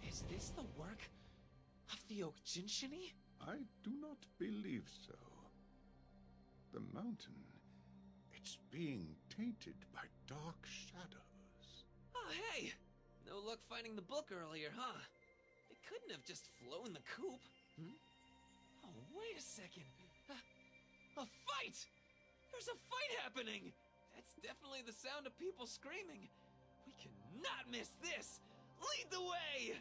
Is this the work of the Okjinshini? I do not believe so. The mountain, it's being tainted by dark shadows. Oh, hey! No luck finding the book earlier, huh? It couldn't have just flown the coop. Hmm? Oh, wait a second. A fight! There's a fight happening! That's definitely the sound of people screaming. We cannot miss this! Lead the way!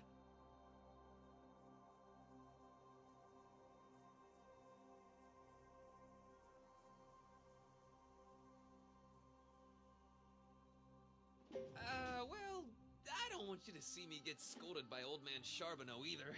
Well, I don't want you to see me get scolded by old man Charbonneau either.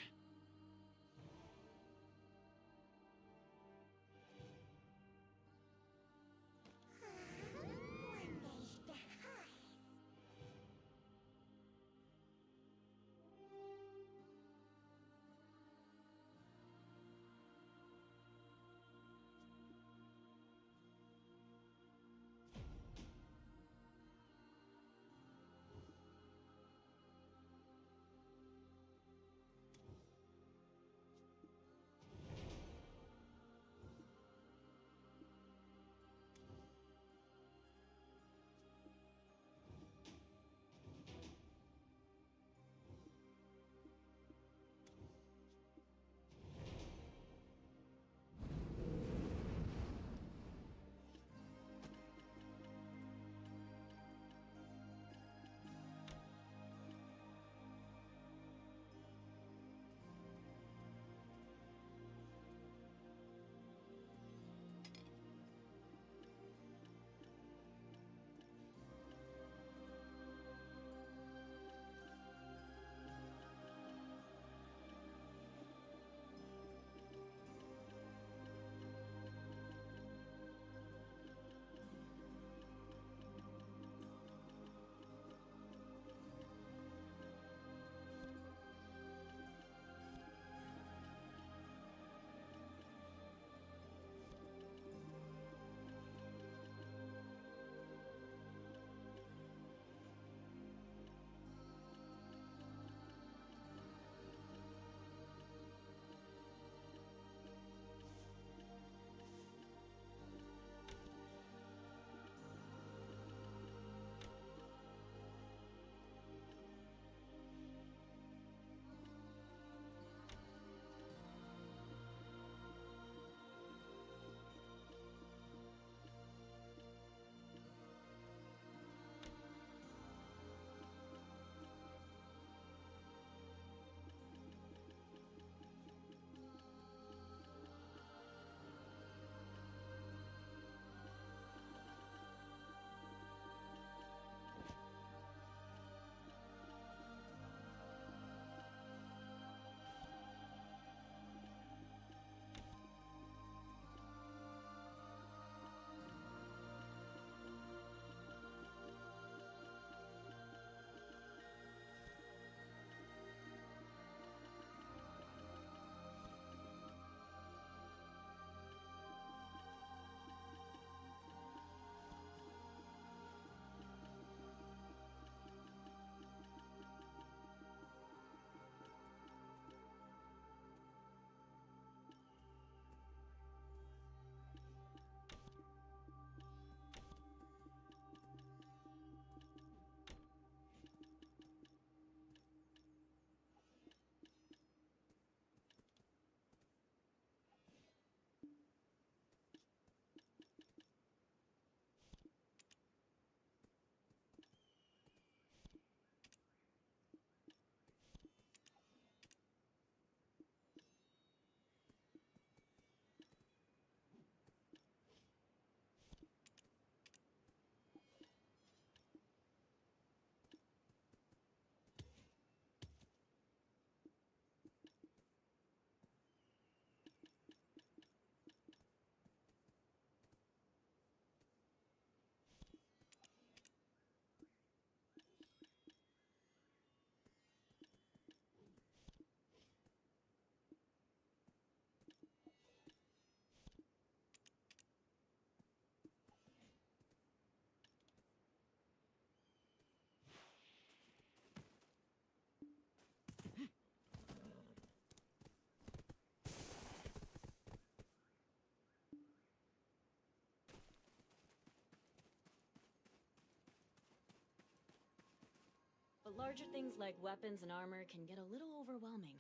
larger things like weapons and armor can get a little overwhelming.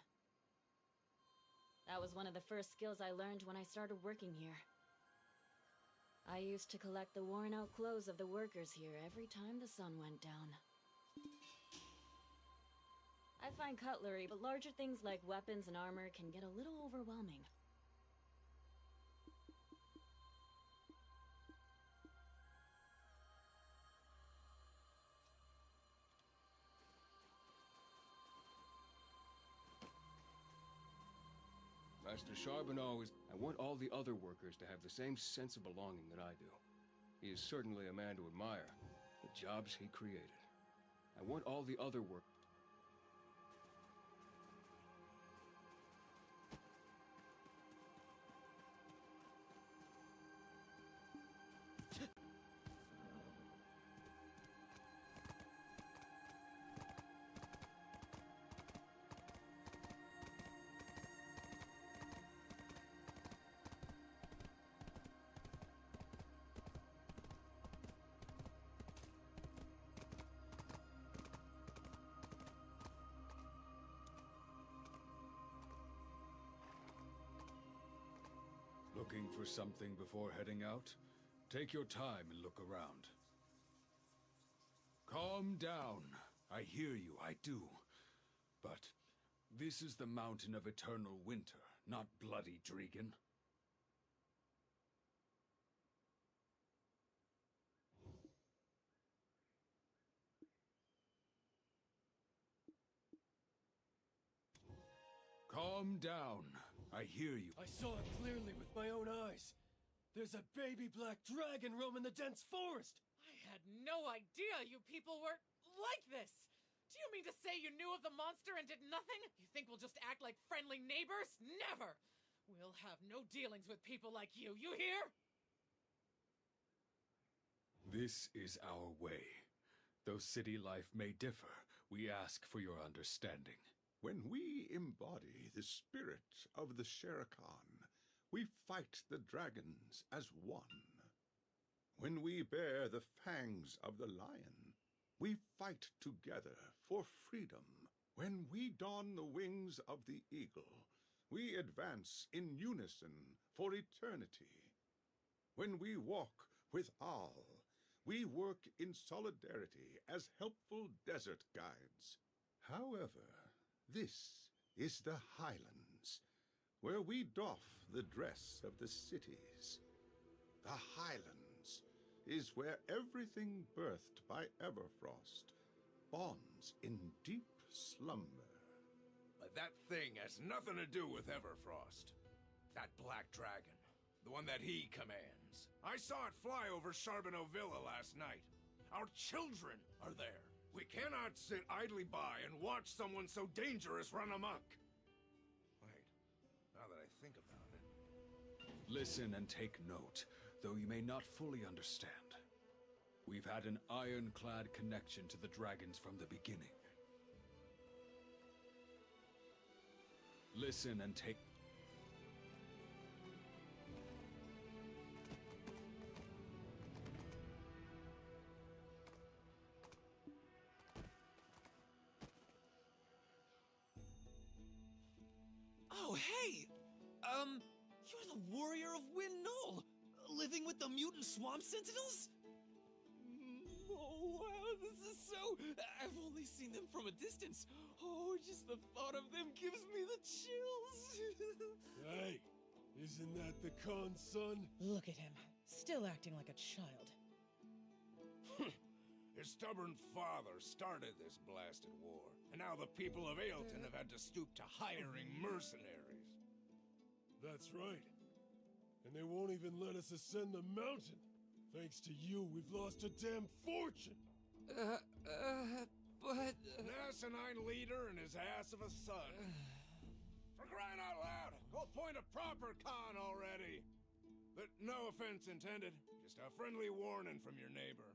That was one of the first skills I learned when I started working here. I used to collect the worn-out clothes of the workers here every time the sun went down. I find cutlery, but larger things like weapons and armor can get a little overwhelming. Master Charbonneau is... I want all the other workers to have the same sense of belonging that I do. He is certainly a man to admire, the jobs he created. I want all the other workers... Looking for something before heading out? Take your time and look around. Calm down. I hear you, I do. But this is the Mountain of Eternal Winter, not Bloody Dregan. Calm down. I hear you. I saw it clearly with my own eyes. There's a baby black dragon roaming the dense forest. I had no idea you people were like this. Do you mean to say you knew of the monster and did nothing? You think we'll just act like friendly neighbors? Never! We'll have no dealings with people like you hear? This is our way. Though city life may differ, we ask for your understanding. When we embody the spirit of the Shere Khan, we fight the dragons as one. When we bear the fangs of the lion, we fight together for freedom. When we don the wings of the eagle, we advance in unison for eternity. When we walk with Al, we work in solidarity as helpful desert guides. However, this is the Highlands, where we doff the dress of the cities. The Highlands is where everything birthed by Everfrost bonds in deep slumber. But that thing has nothing to do with Everfrost. That black dragon, the one that he commands. I saw it fly over Charbonneau Villa last night. Our children are there. We cannot sit idly by and watch someone so dangerous run amok. Wait, now that I think about it... Listen and take note, though you may not fully understand. We've had an ironclad connection to the dragons from the beginning. Listen and take... Oh, hey! You're the warrior of Wind Knoll, living with the mutant swamp sentinels? Oh, wow, this is so... I've only seen them from a distance. Oh, just the thought of them gives me the chills. Hey, isn't that the Khan's son? Look at him, still acting like a child. His stubborn father started this blasted war, and now the people of Ailton have had to stoop to hiring mercenaries. That's right. And they won't even let us ascend the mountain. Thanks to you, we've lost a damn fortune. But... An asinine leader and his ass of a son. For crying out loud, go appoint a proper Khan already. But no offense intended, just a friendly warning from your neighbor.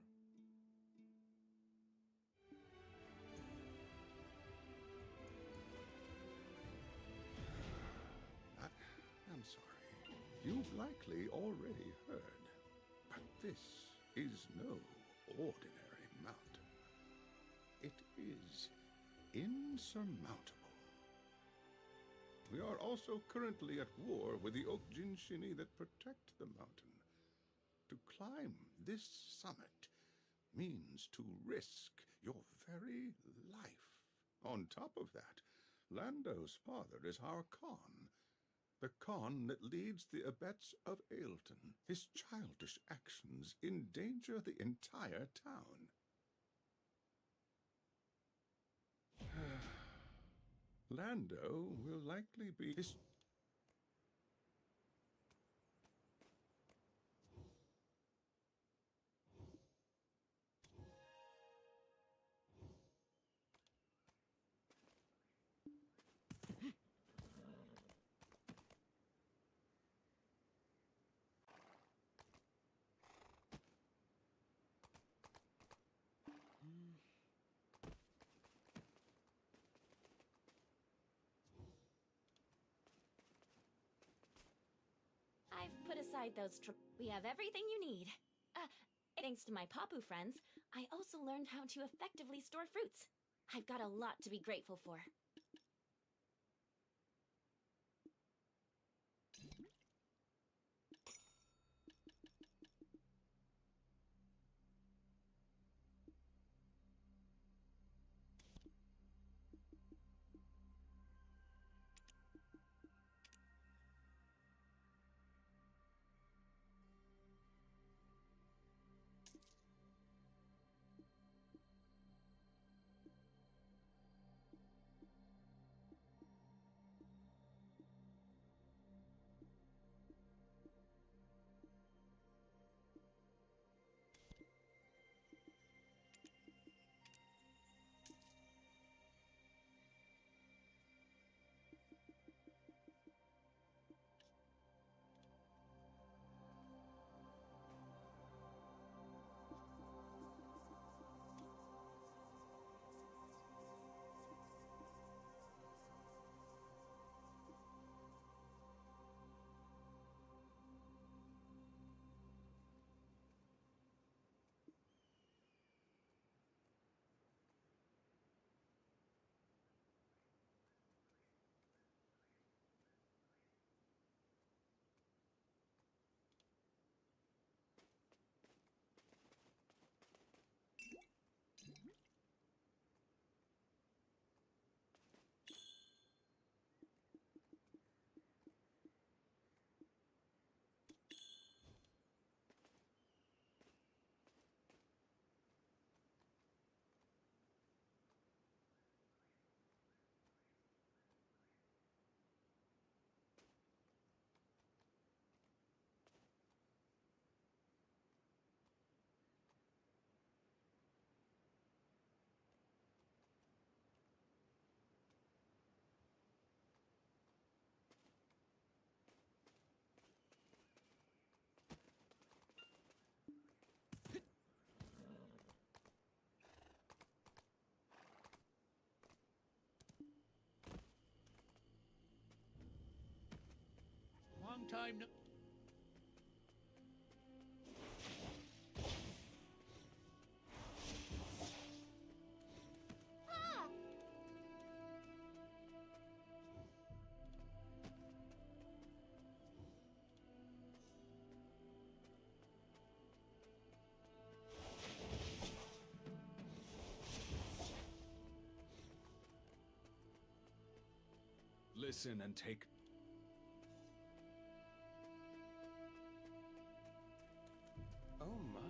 I'm sorry. You've likely already heard, but this is no ordinary mountain. It is insurmountable. We are also currently at war with the Okjin Shini that protect the mountain. To climb this summit means to risk your very life. On top of that, Lando's father is our Khan, the Khan that leads the abets of Ailton. His childish actions endanger the entire town. Lando will likely be his... I've put aside those we have everything you need. Thanks to my Papu friends, I also learned how to effectively store fruits. I've got a lot to be grateful for. Long time no... Ah! Listen and take... Oh my.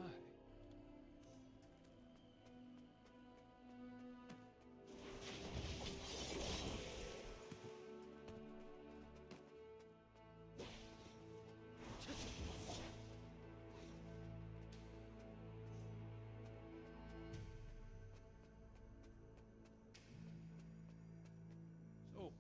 So,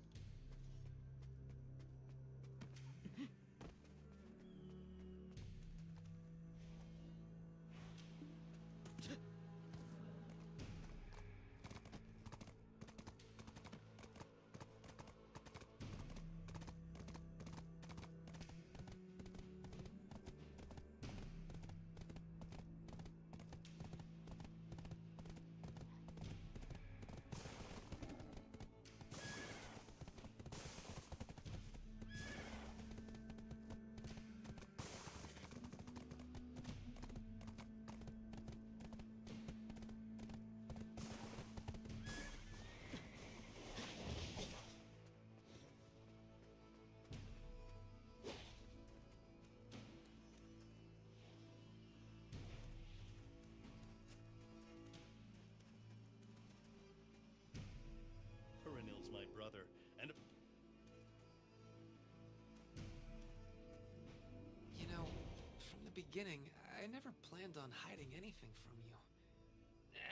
beginning, I never planned on hiding anything from you.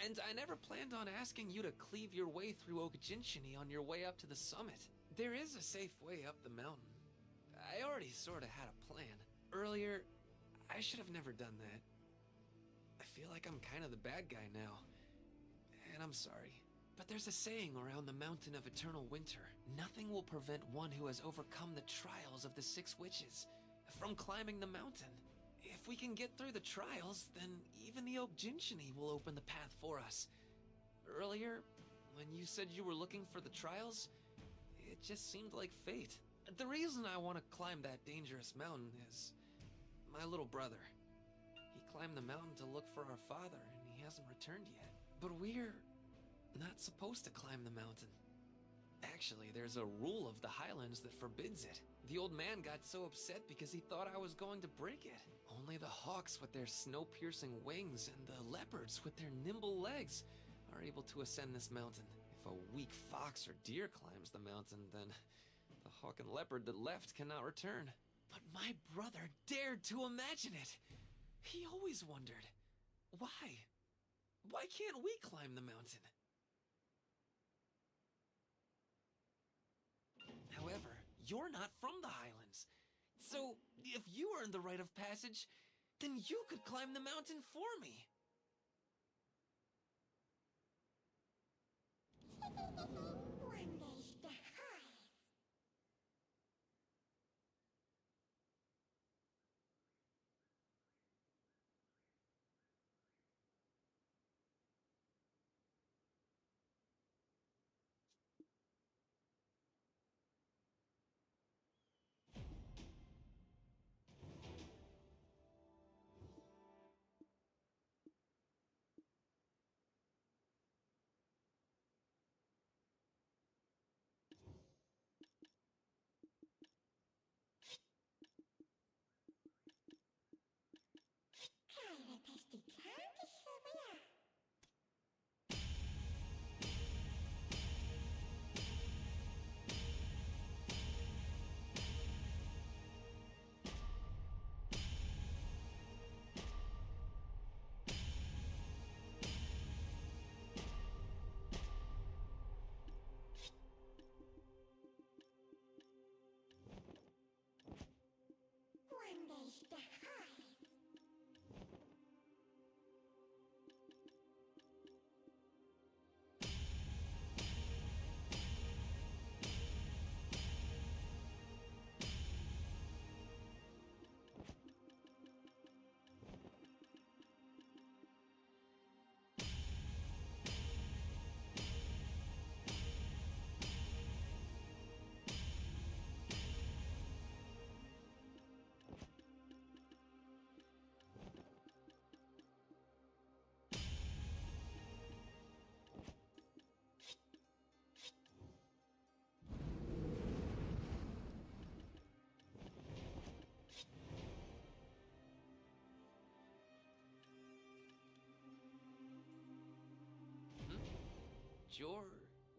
And I never planned on asking you to cleave your way through Okjinshini on your way up to the summit. There is a safe way up the mountain. I already sorta had a plan. Earlier, I should have never done that. I feel like I'm kind of the bad guy now. And I'm sorry. But there's a saying around the Mountain of Eternal Winter. Nothing will prevent one who has overcome the trials of the 6 witches from climbing the mountain. If we can get through the trials, then even the Okjinshini will open the path for us. Earlier, when you said you were looking for the trials, it just seemed like fate. The reason I want to climb that dangerous mountain is my little brother. He climbed the mountain to look for our father, and he hasn't returned yet. But we're not supposed to climb the mountain. Actually, there's a rule of the Highlands that forbids it. The old man got so upset because he thought I was going to break it. Only the hawks with their snow-piercing wings and the leopards with their nimble legs are able to ascend this mountain. If a weak fox or deer climbs the mountain, then the hawk and leopard that left cannot return. But my brother dared to imagine it. He always wondered, why? Why can't we climb the mountain? However, you're not from the Highlands. So, if you earned the rite of passage, then you could climb the mountain for me.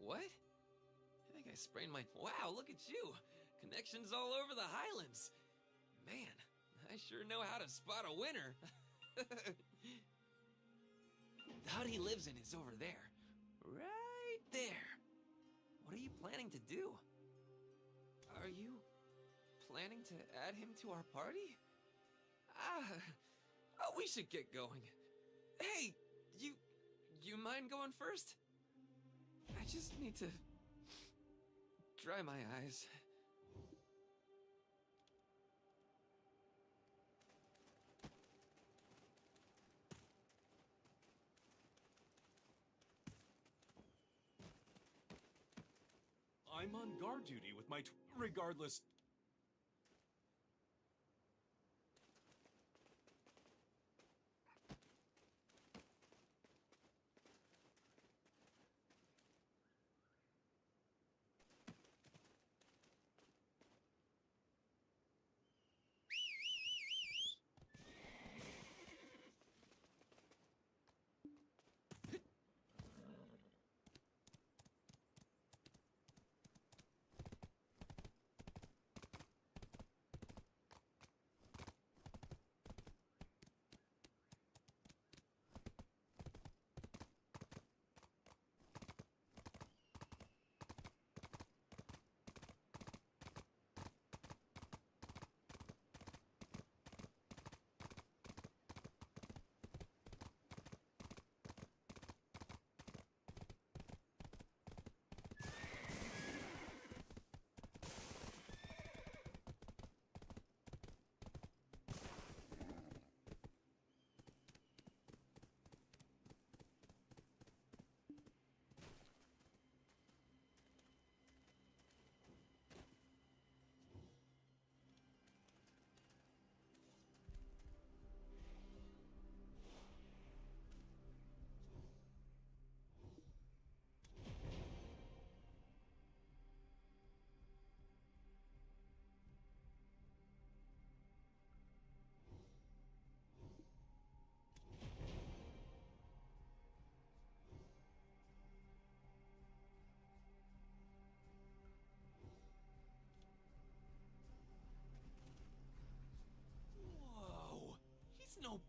What? I think I sprained my... Wow, look at you! Connections all over the Highlands! Man, I sure know how to spot a winner! The hut he lives in is over there. Right there. What are you planning to do? Are you planning to add him to our party? We should get going. Hey, you mind going first? I just need to dry my eyes. I'm on guard duty with my regardless.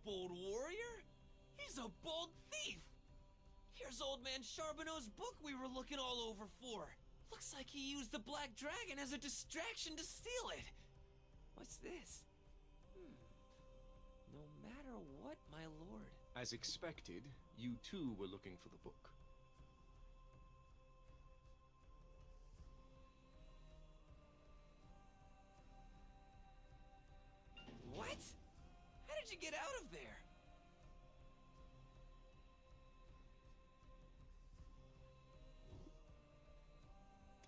bold warrior. He's a bold thief. Here's old man Charbonneau's book we were looking all over for. Looks like he used the Black Dragon as a distraction to steal it. What's this? No matter what, my lord. As expected, you too were looking for the book. What? How did you get out of there?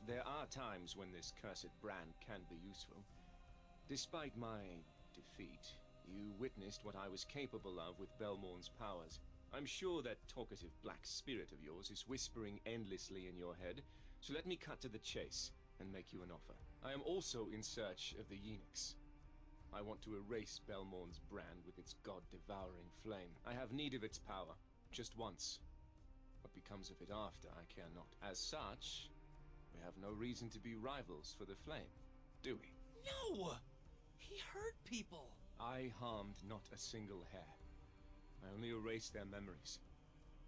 There are times when this cursed brand can be useful. Despite my defeat, you witnessed what I was capable of with Belmore's powers. I'm sure that talkative black spirit of yours is whispering endlessly in your head, so let me cut to the chase and make you an offer. I am also in search of the Eunuchs. I want to erase Belmore's brand with its god-devouring flame. I have need of its power, just once. What becomes of it after, I care not. As such, we have no reason to be rivals for the flame, do we? No! He hurt people! I harmed not a single hair. I only erased their memories.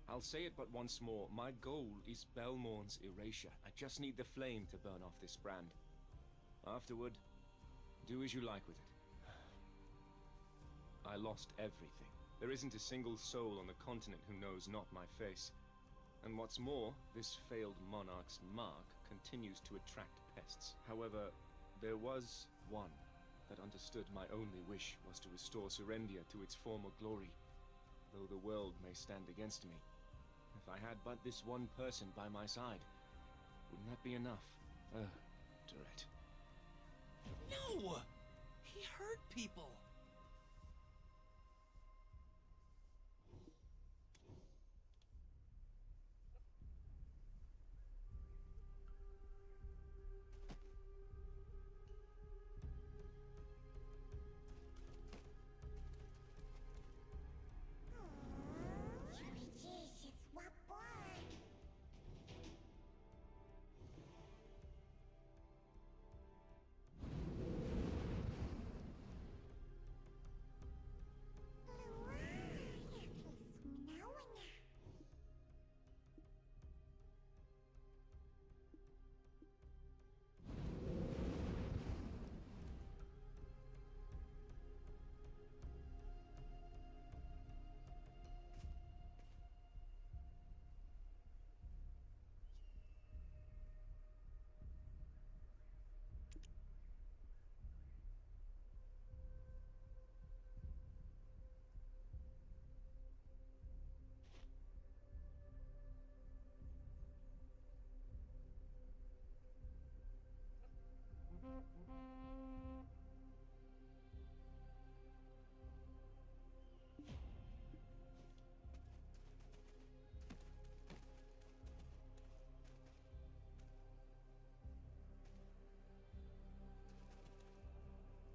I'll say it but once more, my goal is Belmore's erasure. I just need the flame to burn off this brand. Afterward, do as you like with it. I lost everything. There isn't a single soul on the continent who knows not my face. And what's more, this failed monarch's mark continues to attract pests. However, there was one that understood my only wish was to restore Serendia to its former glory, though the world may stand against me. If I had but this one person by my side, wouldn't that be enough? Tourette. No! He hurt people!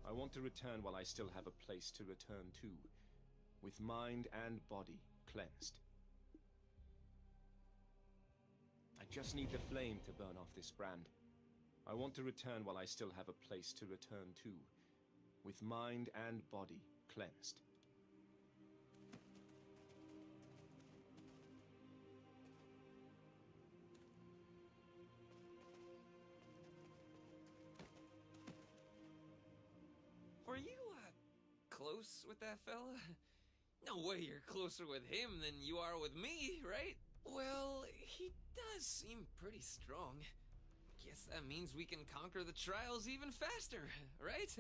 I want to return while I still have a place to return to, with mind and body cleansed. I just need the flame to burn off this brand. I want to return while I still have a place to return to, with mind and body cleansed. Were you, close with that fella? No way you're closer with him than you are with me, right? Well, he does seem pretty strong. Guess that means we can conquer the trials even faster, right?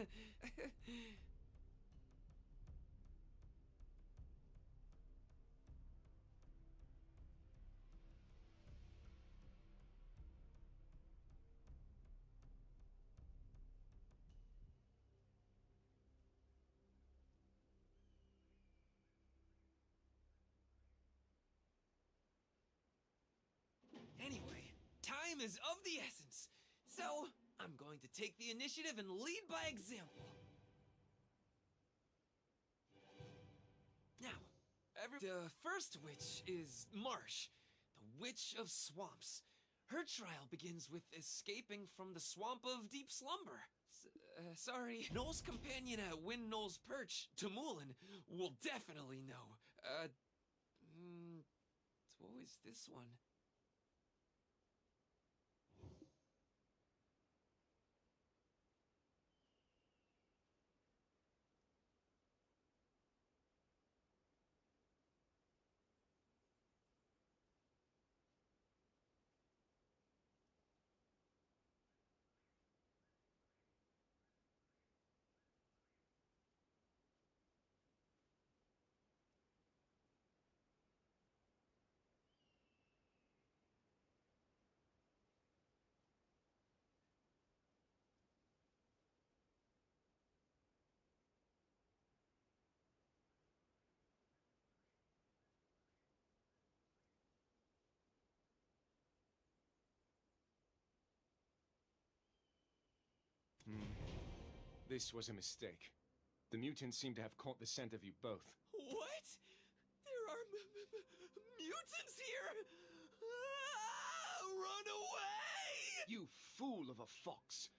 Anyway, time is of the essence. So, I'm going to take the initiative and lead by example. Now, the first witch is Marsh, the Witch of Swamps. Her trial begins with escaping from the Swamp of Deep Slumber. Sorry. Noel's companion at Win Noel's Perch, Tamulin, will definitely know. What was this one? This was a mistake. The mutants seem to have caught the scent of you both. What? There are mutants here? Ah, run away! You fool of a fox!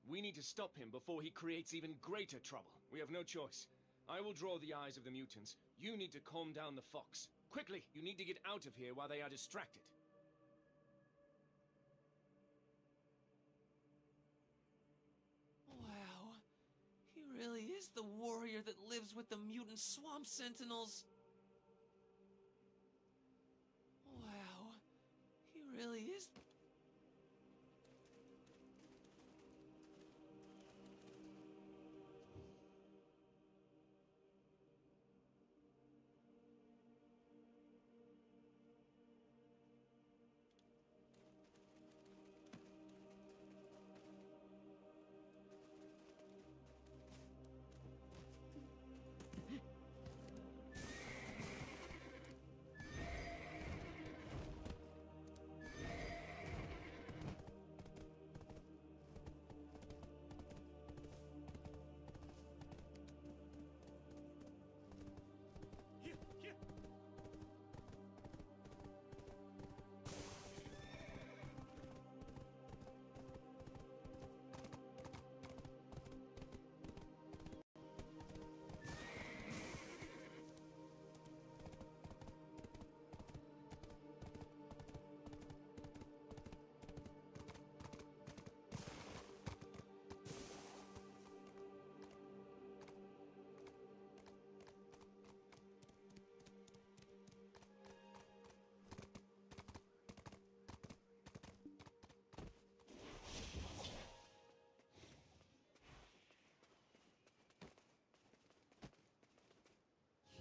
We need to stop him before he creates even greater trouble. We have no choice. I will draw the eyes of the mutants. You need to calm down the fox. Quickly, you need to get out of here while they are distracted. Wow. He really is the warrior that lives with the mutant swamp sentinels. Wow. He really is...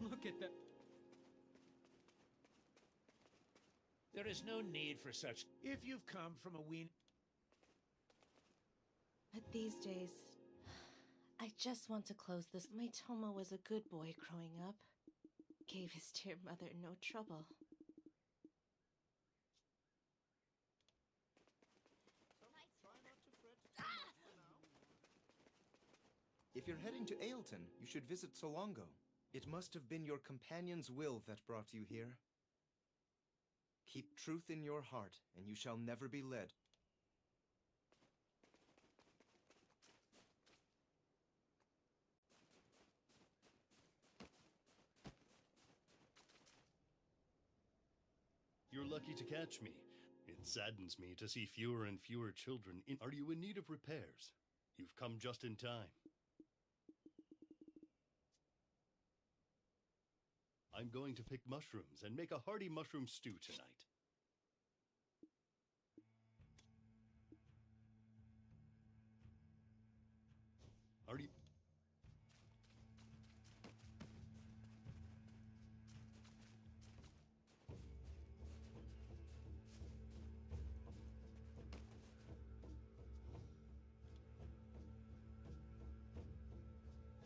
Look at that. There is no need for such. If you've come from a ween... But these days, I just want to close this. My Toma was a good boy growing up. Gave his dear mother no trouble. If you're heading to Ailton, you should visit Solongo. It must have been your companion's will that brought you here. Keep truth in your heart, and you shall never be led. You're lucky to catch me. It saddens me to see fewer and fewer children in... Are you in need of repairs? You've come just in time. I'm going to pick mushrooms and make a hearty mushroom stew tonight. Are you...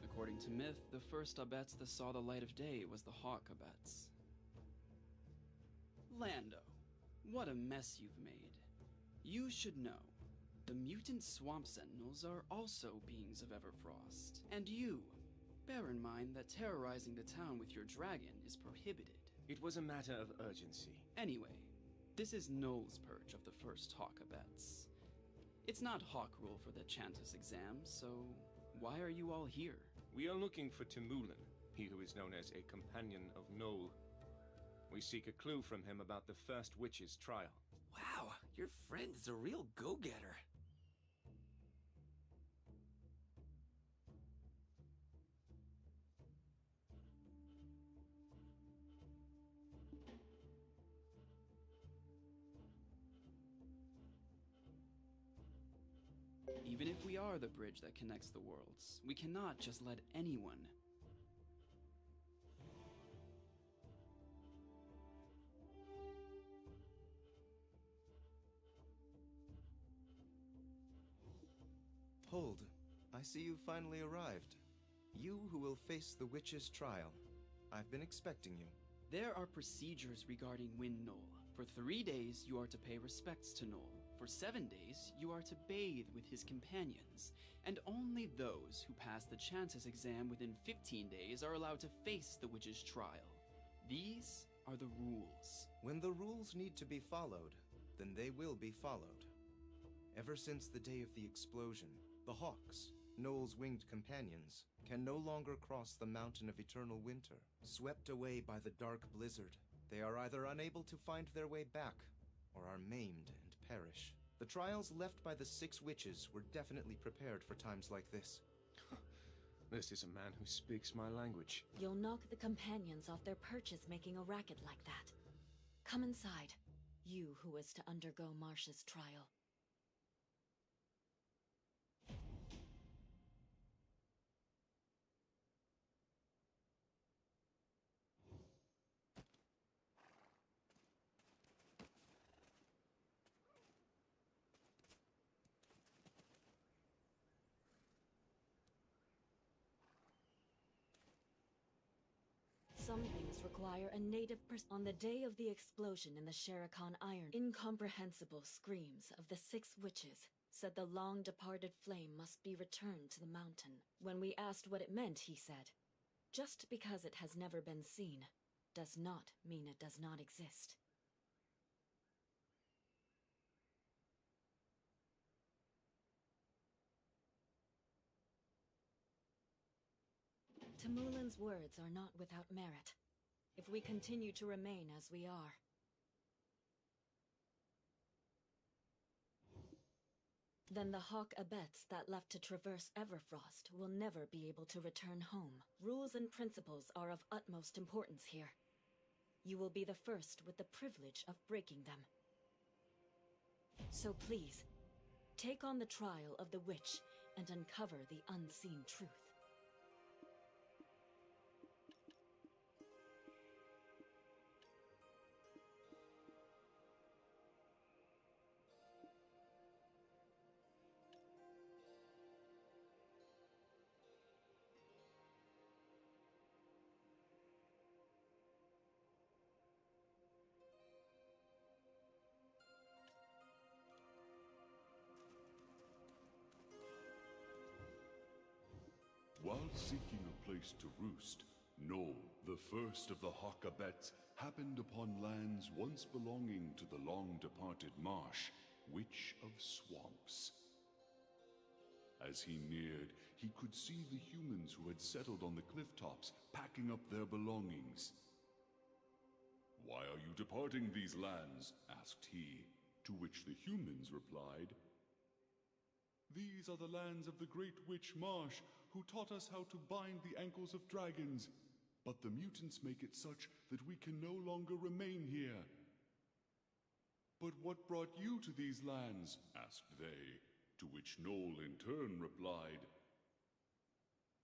According to myth, the first Abets that saw the light of day was the Hawk Abets. Lando, what a mess you've made. You should know, the mutant swamp sentinels are also beings of Everfrost. And you, bear in mind that terrorizing the town with your dragon is prohibited. It was a matter of urgency. Anyway, this is Noel's Perch of the first Hawk Abets. It's not Hawk rule for the Chantus exam, so why are you all here? We are looking for Timulin, he who is known as a companion of Noel. We seek a clue from him about the first witch's trial. Wow, your friend is a real go-getter. Even if we are the bridge that connects the worlds, we cannot just let anyone. Hold. I see you finally arrived. You who will face the witch's trial. I've been expecting you. There are procedures regarding Win Noel. For 3 days, you are to pay respects to Noel. For 7 days, you are to bathe with his companions. And only those who pass the Chances exam within 15 days are allowed to face the witch's trial. These are the rules. When the rules need to be followed, then they will be followed. Ever since the day of the explosion, the Hawks, Noel's winged companions, can no longer cross the Mountain of Eternal Winter. Swept away by the dark blizzard, they are either unable to find their way back, or are maimed and perish. The trials left by the 6 witches were definitely prepared for times like this. This is a man who speaks my language. You'll knock the companions off their perches making a racket like that. Come inside, you who is to undergo Marsh's trial. Some things require a native person. On the day of the explosion in the Sherakan Iron, incomprehensible screams of the 6 witches said the long-departed flame must be returned to the mountain. When we asked what it meant, he said, "Just because it has never been seen, does not mean it does not exist." Timulin's words are not without merit. If we continue to remain as we are, then the Hawk Abets that left to traverse Everfrost will never be able to return home. Rules and principles are of utmost importance here. You will be the first with the privilege of breaking them. So please, take on the trial of the witch and uncover the unseen truth. While seeking a place to roost, Noel, the first of the Hawkabets, happened upon lands once belonging to the long-departed Marsh, Witch of Swamps. As he neared, he could see the humans who had settled on the cliff tops, packing up their belongings. "Why are you departing these lands?" asked he, to which the humans replied, "These are the lands of the great witch Marsh, who taught us how to bind the ankles of dragons. But the mutants make it such that we can no longer remain here." "But what brought you to these lands?" asked they, to which Noel in turn replied,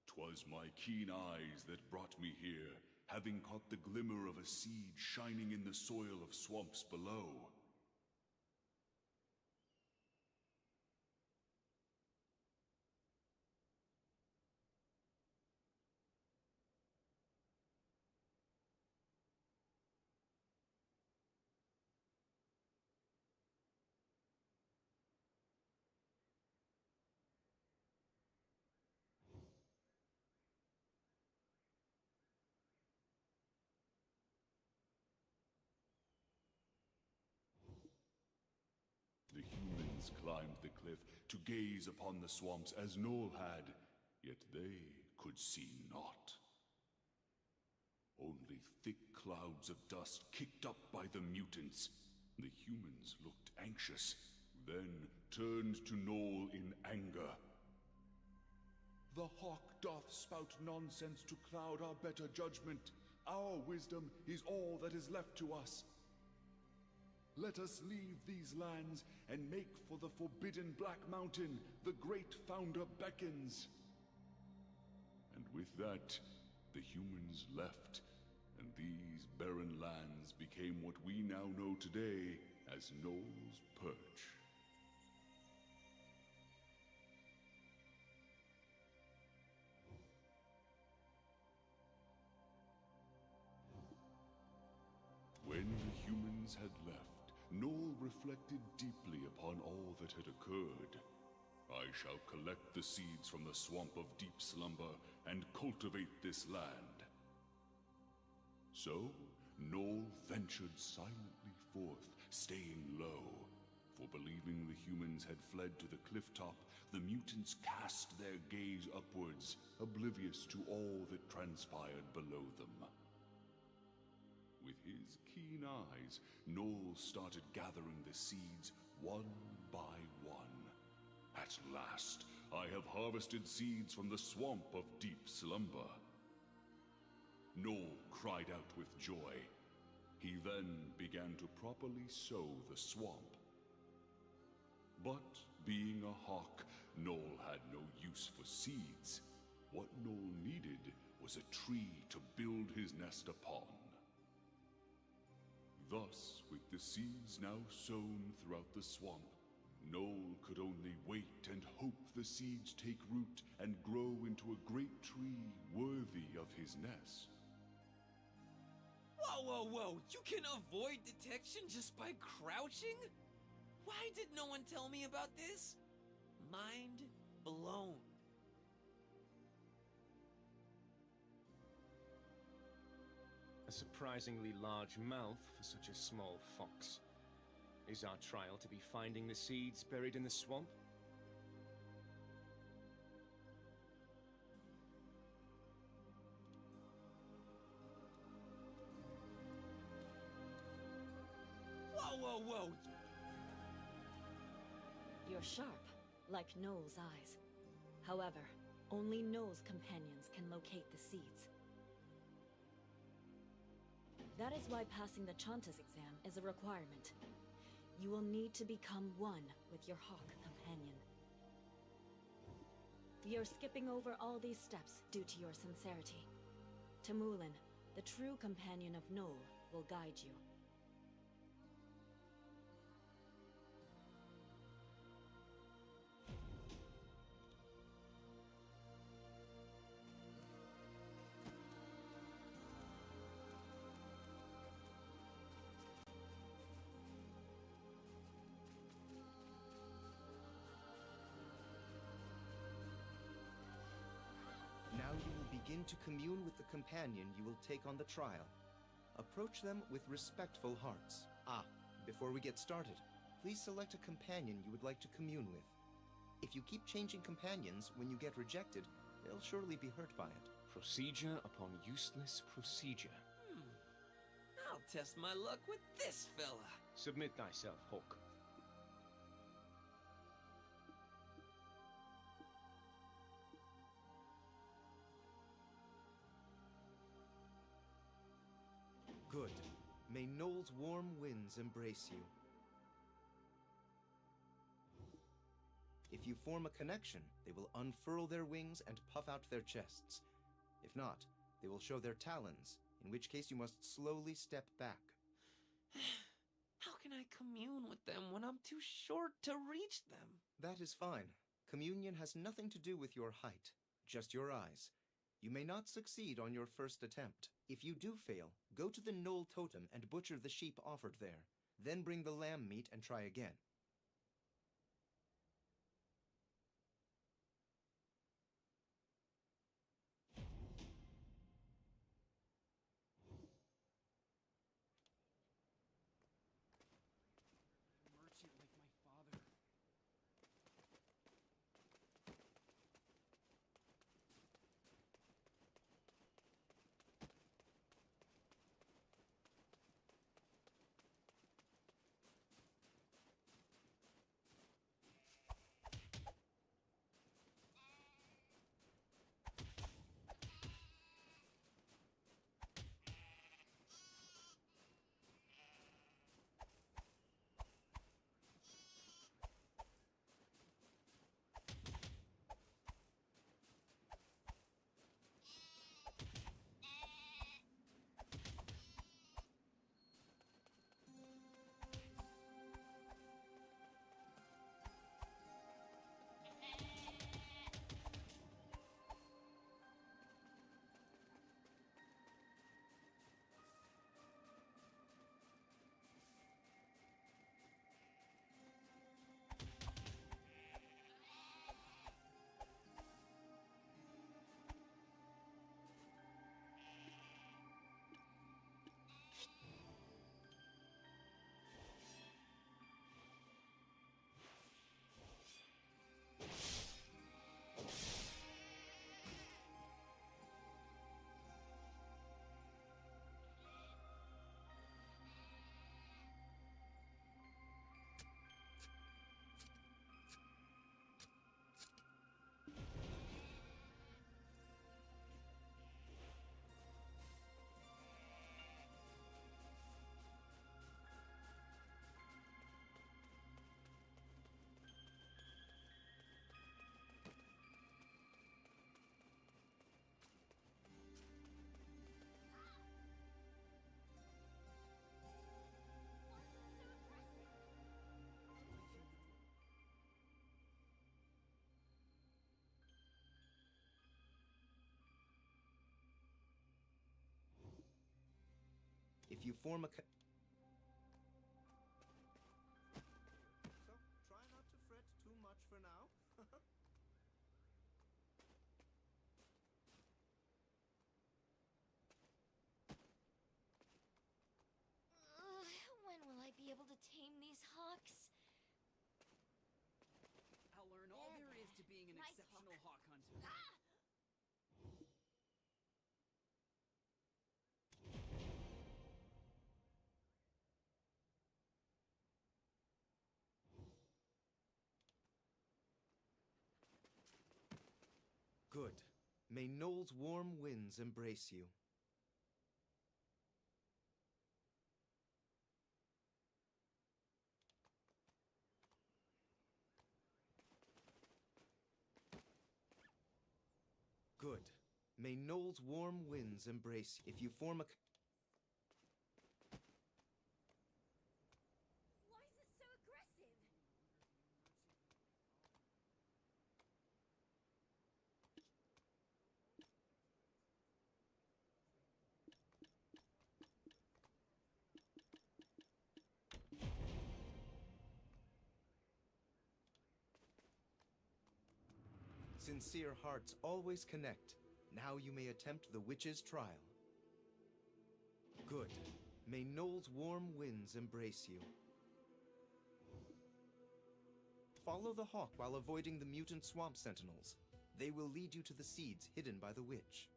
"'Twas my keen eyes that brought me here, having caught the glimmer of a seed shining in the soil of swamps below." once climbed the cliff to gaze upon the swamps as Noel had, yet they could see naught. Only thick clouds of dust kicked up by the mutants. The humans looked anxious, then turned to Noel in anger. The hawk doth spout nonsense to cloud our better judgment. Our wisdom is all that is left to us. Let us leave these lands and make for the forbidden Black Mountain. The great founder beckons. And with that, the humans left, and these barren lands became what we now know today as Noel's Perch. When the humans had left, Noel reflected deeply upon all that had occurred. I shall collect the seeds from the swamp of deep slumber and cultivate this land. So, Noel ventured silently forth, staying low. For believing the humans had fled to the cliff top, the mutants cast their gaze upwards, oblivious to all that transpired below them. With his keen eyes, Noel started gathering the seeds one by one. At last, I have harvested seeds from the swamp of deep slumber. Noel cried out with joy. He then began to properly sow the swamp. But being a hawk, Noel had no use for seeds. What Noel needed was a tree to build his nest upon. Thus, with the seeds now sown throughout the swamp, Noel could only wait and hope the seeds take root and grow into a great tree worthy of his nest. Whoa, whoa, whoa! You can avoid detection just by crouching? Why did no one tell me about this? Mind blown. A surprisingly large mouth for such a small fox. Is our trial to be finding the seeds buried in the swamp? Whoa, whoa, whoa! You're sharp, like Noel's eyes. However, only Noel's companions can locate the seeds. That is why passing the Chantas exam is a requirement. You will need to become one with your hawk companion. You're skipping over all these steps due to your sincerity. Tamulin, the true companion of Noel, will guide you. Now you will begin to commune with the companion you will take on the trial. Approach them with respectful hearts. Before we get started, please select a companion you would like to commune with. If you keep changing companions when you get rejected, they'll surely be hurt by it. Procedure upon useless procedure. I'll test my luck with this fella. Submit thyself, Hawk. Good. May Noel's warm winds embrace you. If you form a connection, they will unfurl their wings and puff out their chests. If not, they will show their talons, in which case you must slowly step back. How can I commune with them when I'm too short to reach them? That is fine. Communion has nothing to do with your height, just your eyes. You may not succeed on your first attempt. If you do fail, go to the Knoll Totem and butcher the sheep offered there. Then bring the lamb meat and try again. Merchant like my father. you form a... So, try not to fret too much for now. When will I be able to tame these hawks? I'll learn all there is to being an exceptional hawk hunter. Good. May Noel's warm winds embrace you. Good. May Noel's warm winds embrace you. If you form a... Why is it so aggressive? Sincere hearts always connect. Now you may attempt the witch's trial. Good. May Noel's warm winds embrace you. Follow the hawk while avoiding the mutant swamp sentinels. They will lead you to the seeds hidden by the witch.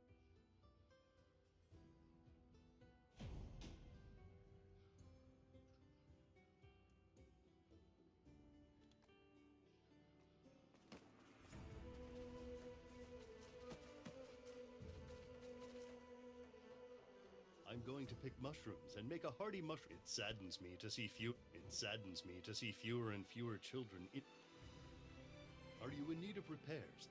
I'm going to pick mushrooms and make a hearty mushroom. It saddens me to see fewer and fewer children in... Are you in need of repairs?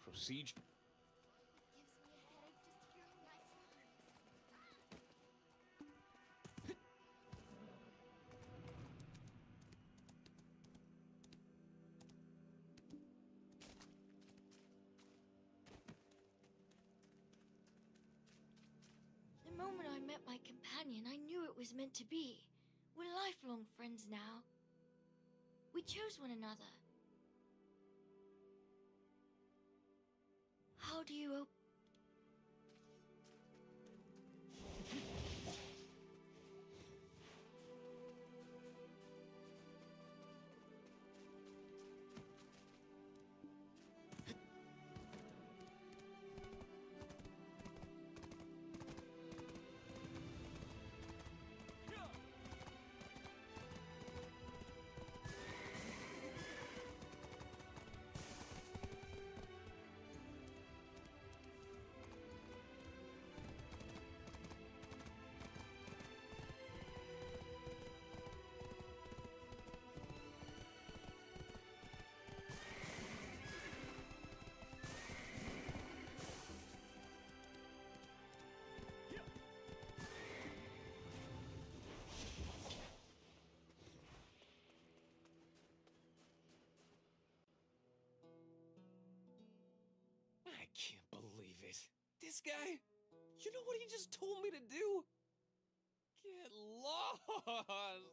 Proceed. The moment I met my companion, I knew it was meant to be. We're lifelong friends now. We chose one another. How do you I can't believe it. This guy? You know what he just told me to do? Get lost!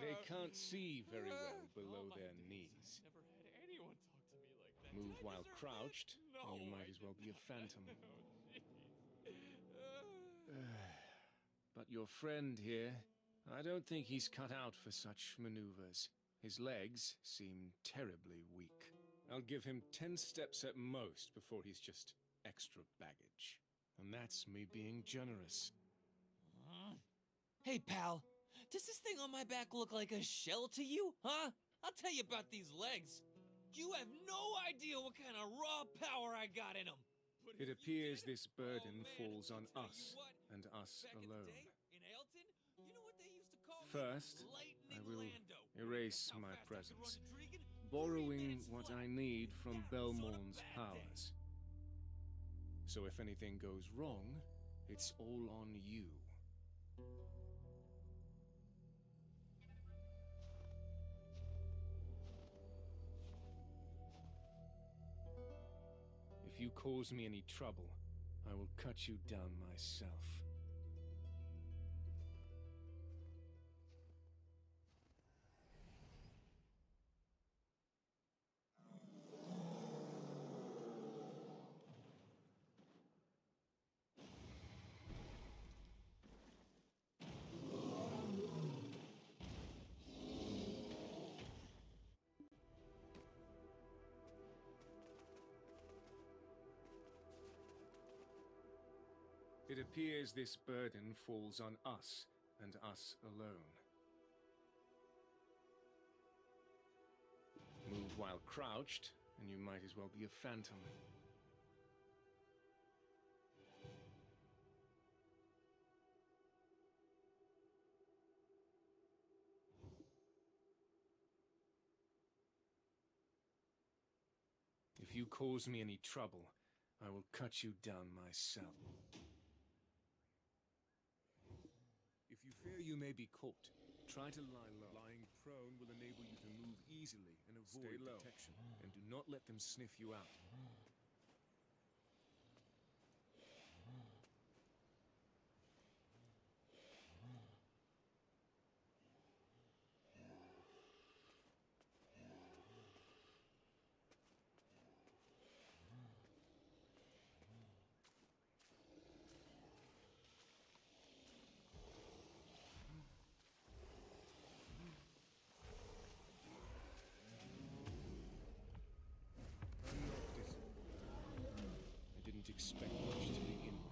They can't see very well below their knees. Never had anyone talk to me like that. Move Did I while deserve crouched, that? and you No, might I as well did be a not. phantom. Oh, But your friend here, I don't think he's cut out for such maneuvers. His legs seem terribly weak. I'll give him 10 steps at most before he's just extra baggage. And that's me being generous. Hey, pal. Does this thing on my back look like a shell to you, huh? I'll tell you about these legs. You have no idea what kind of raw power I got in them. It appears this burden falls on us, and us alone. In Ailton, you know what they used to call First, Lightning I will Lando. erase my presence, borrowing what I need from Belmorn's powers. So if anything goes wrong, it's all on you. you cause me any trouble, I will cut you down myself. It appears this burden falls on us, and us alone. Move while crouched, and you might as well be a phantom. If you cause me any trouble, I will cut you down myself. If you fear you may be caught, try to lie low. Lying prone will enable you to move easily and avoid detection. And do not let them sniff you out. I didn't expect much to begin with.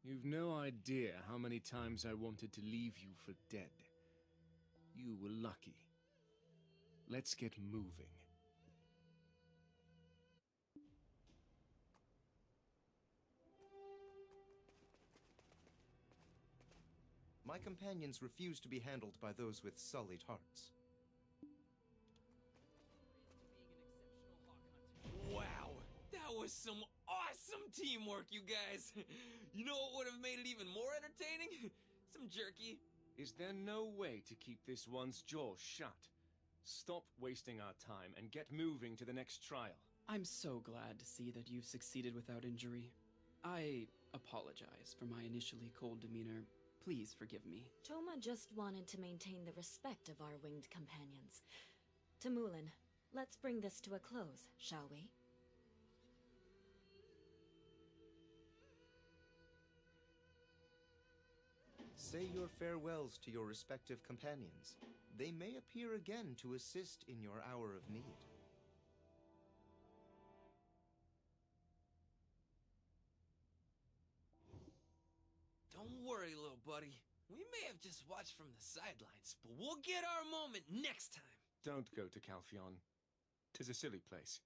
You've no idea how many times I wanted to leave you for dead. You were lucky. Let's get moving. My companions refuse to be handled by those with sullied hearts. Wow, that was some awesome teamwork, you guys. You know what would have made it even more entertaining? Some jerky. Is there no way to keep this one's jaw shut? Stop wasting our time and get moving to the next trial. I'm so glad to see that you've succeeded without injury. I apologize for my initially cold demeanor. Please forgive me. Toma just wanted to maintain the respect of our winged companions. Tamulin, let's bring this to a close, shall we? Say your farewells to your respective companions. They may appear again to assist in your hour of need. worry, little buddy. We may have just watched from the sidelines, but we'll get our moment next time. Don't go to Calphion. 'Tis a silly place.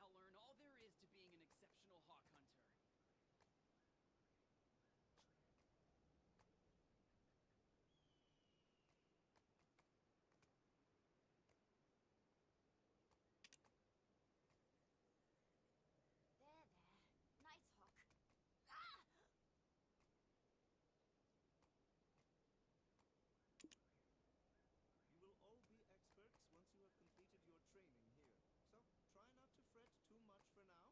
I'll learn all there is to being an exceptional hawk hunter. There. Nice hawk. Ah! You will all be experts once you have completed your training here. So, try not to fret too much for now.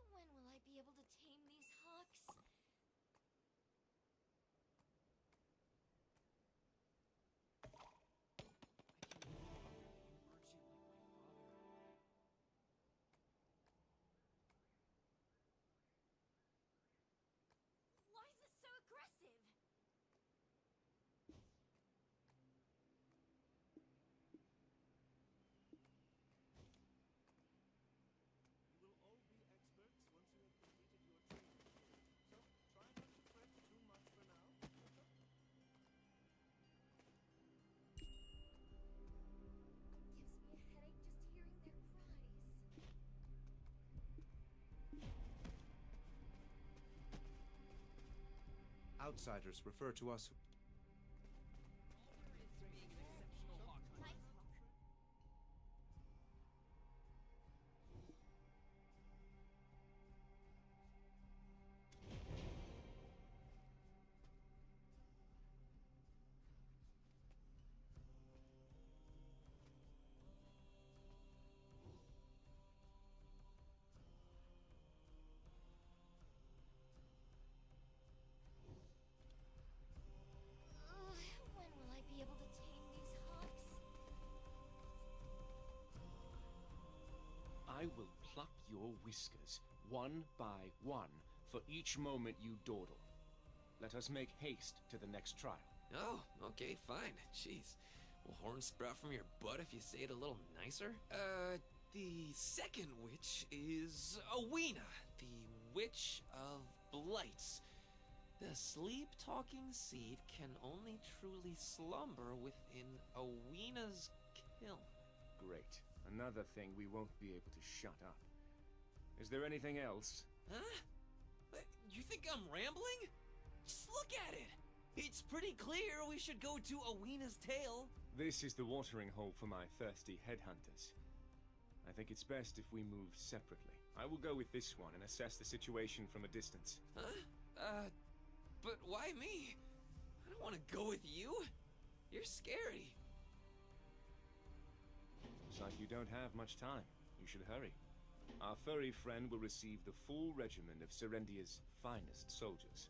When will I be able to tame these hawks? Why is it so aggressive? You will all be experts once you have completed your training here. So, try not to fret too much for now. Gives me a headache just hearing their cries. Outsiders refer to us. Nice hawk. When will I be able to tame these hawks? I will pluck your whiskers, one by one, for each moment you dawdle. Let us make haste to the next trial. Oh, okay, fine. Jeez. Will horn sprout from your butt if you say it a little nicer? The second witch is Awena, the Witch of Blights. The sleep-talking seed can only truly slumber within Awena's kiln. Great. Another thing we won't be able to shut up. Is there anything else? Huh? You think I'm rambling? Just look at it! It's pretty clear we should go to Awena's tail. This is the watering hole for my thirsty headhunters. I think it's best if we move separately. I will go with this one and assess the situation from a distance. Huh? But why me? I don't want to go with you. You're scary. Looks like you don't have much time. You should hurry. Our furry friend will receive the full regiment of Serendia's finest soldiers.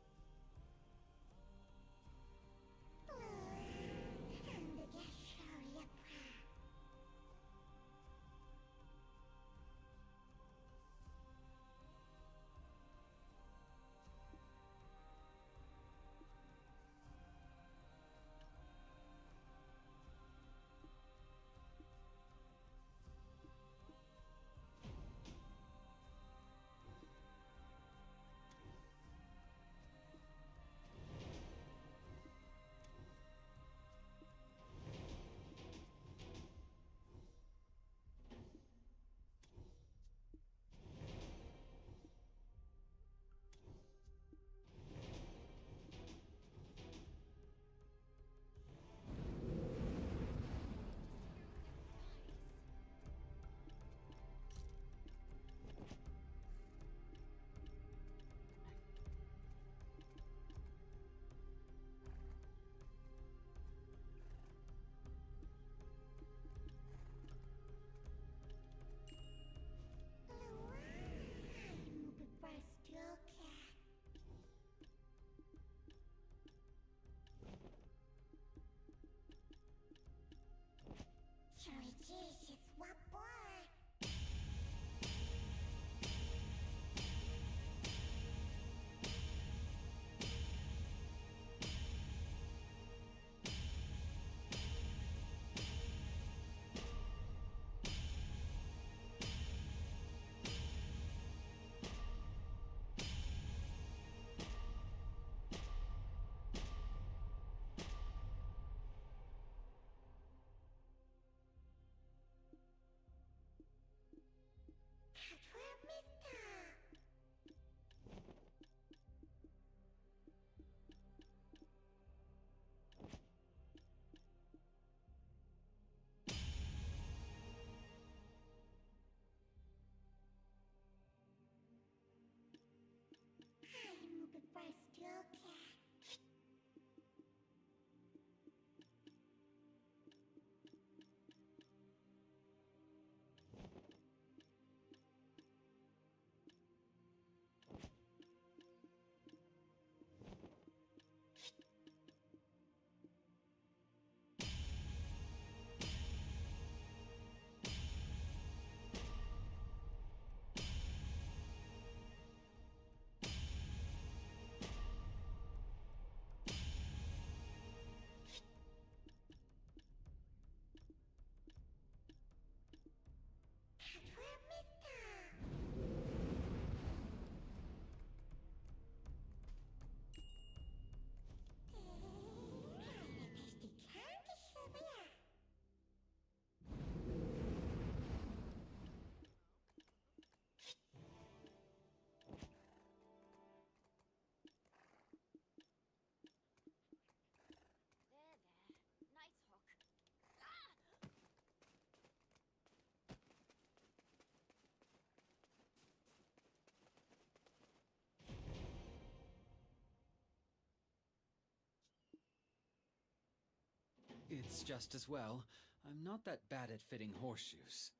It's just as well. I'm not that bad at fitting horseshoes.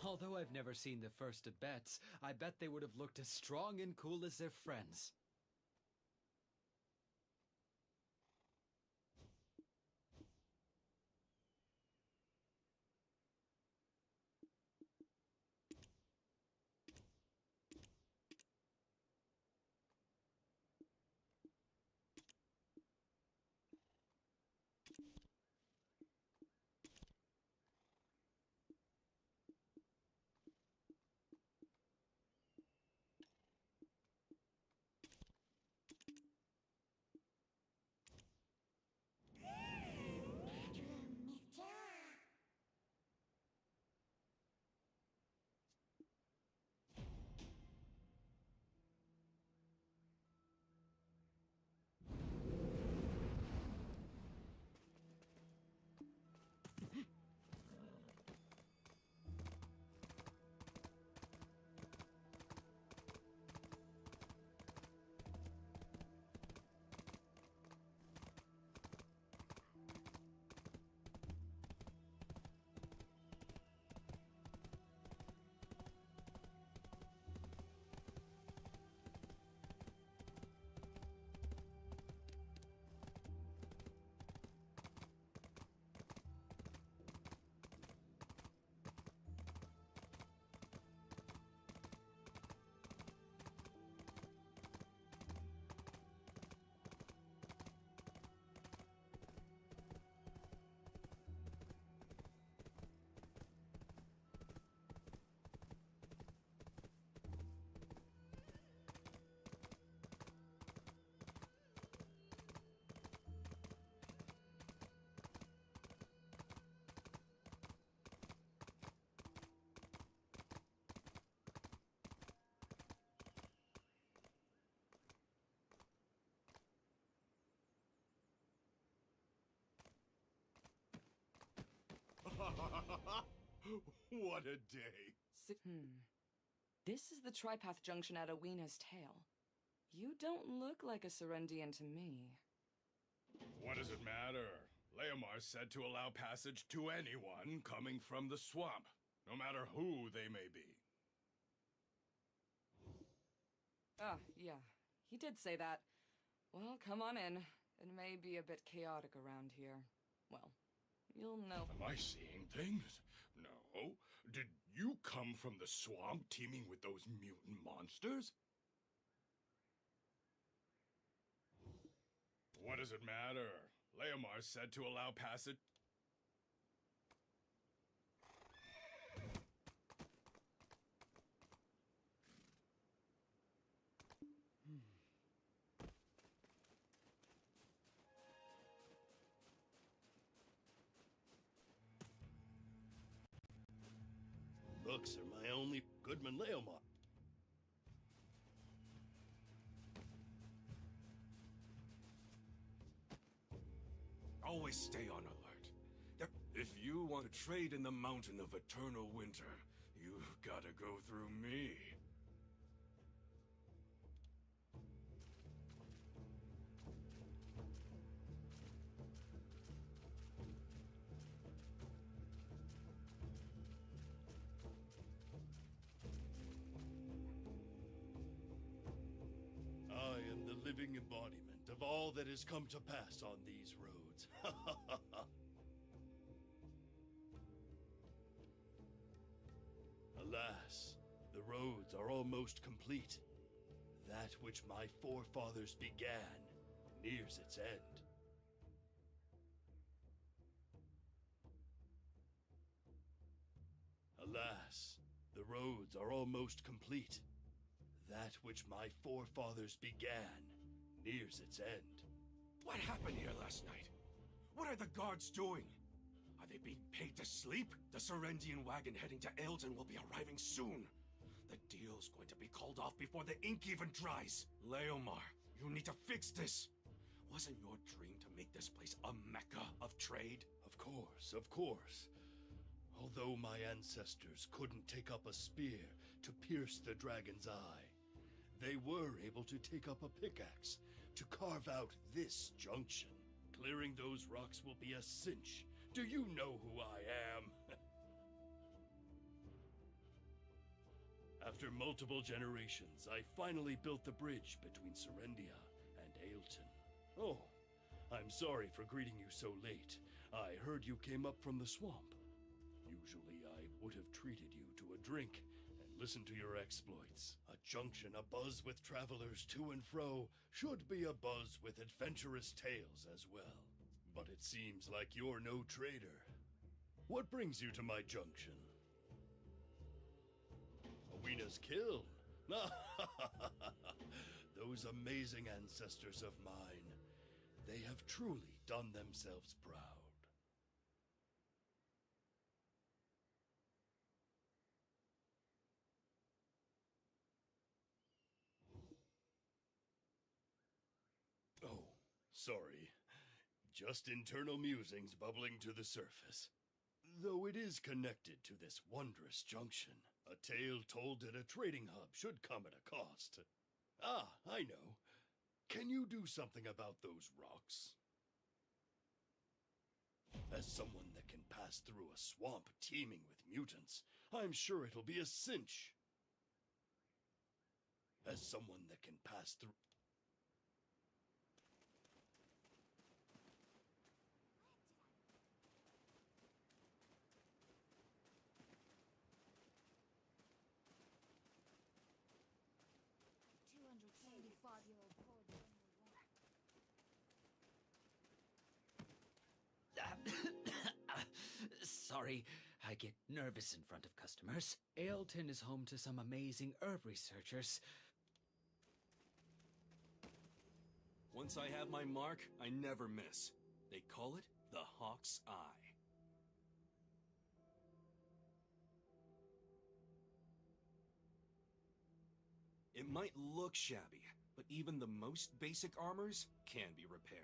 Although I've never seen the first Tibets, I bet they would have looked as strong and cool as their friends. What a day. This is the Tripath Junction at Awena's Tail. You don't look like a Serendian to me. What does it matter? Leomar said to allow passage to anyone coming from the swamp, no matter who they may be. Ah, yeah. He did say that. Well, come on in. It may be a bit chaotic around here. Well, you'll know. Am I seeing things? No. Did you come from the swamp teeming with those mutant monsters? What does it matter? Leomar said to allow passage. Books are my only Goodman Leomar. Always stay on alert. If you want to trade in the Mountain of Eternal Winter, you've gotta go through me. I am the living embodiment of all that has come to pass on these roads. Alas, the roads are almost complete. That which my forefathers began nears its end. Alas, the roads are almost complete. That which my forefathers began nears its end. What happened here last night? What are the guards doing? Are they being paid to sleep? The Serendian wagon heading to Eldon will be arriving soon. The deal's going to be called off before the ink even dries. Leomar, you need to fix this. Wasn't your dream to make this place a mecca of trade? Of course, of course. Although my ancestors couldn't take up a spear to pierce the dragon's eye, they were able to take up a pickaxe to carve out this junction. Clearing those rocks will be a cinch. Do you know who I am? After multiple generations, I finally built the bridge between Serendia and Ailton. Oh, I'm sorry for greeting you so late. I heard you came up from the swamp. Usually I would have treated you to a drink and listened to your exploits. A junction abuzz with travelers to and fro should be abuzz with adventurous tales as well. But it seems like you're no trader. What brings you to my junction? Awena's kiln. Those amazing ancestors of mine. They have truly done themselves proud. Oh, sorry. Just internal musings bubbling to the surface. Though it is connected to this wondrous junction. A tale told at a trading hub should come at a cost. Ah, I know. Can you do something about those rocks? As someone that can pass through a swamp teeming with mutants, I'm sure it'll be a cinch. As someone that can pass through... Sorry, I get nervous in front of customers. Ailton is home to some amazing herb researchers. Once I have my mark, I never miss. They call it the Hawk's Eye. It might look shabby, but even the most basic armors can be repaired.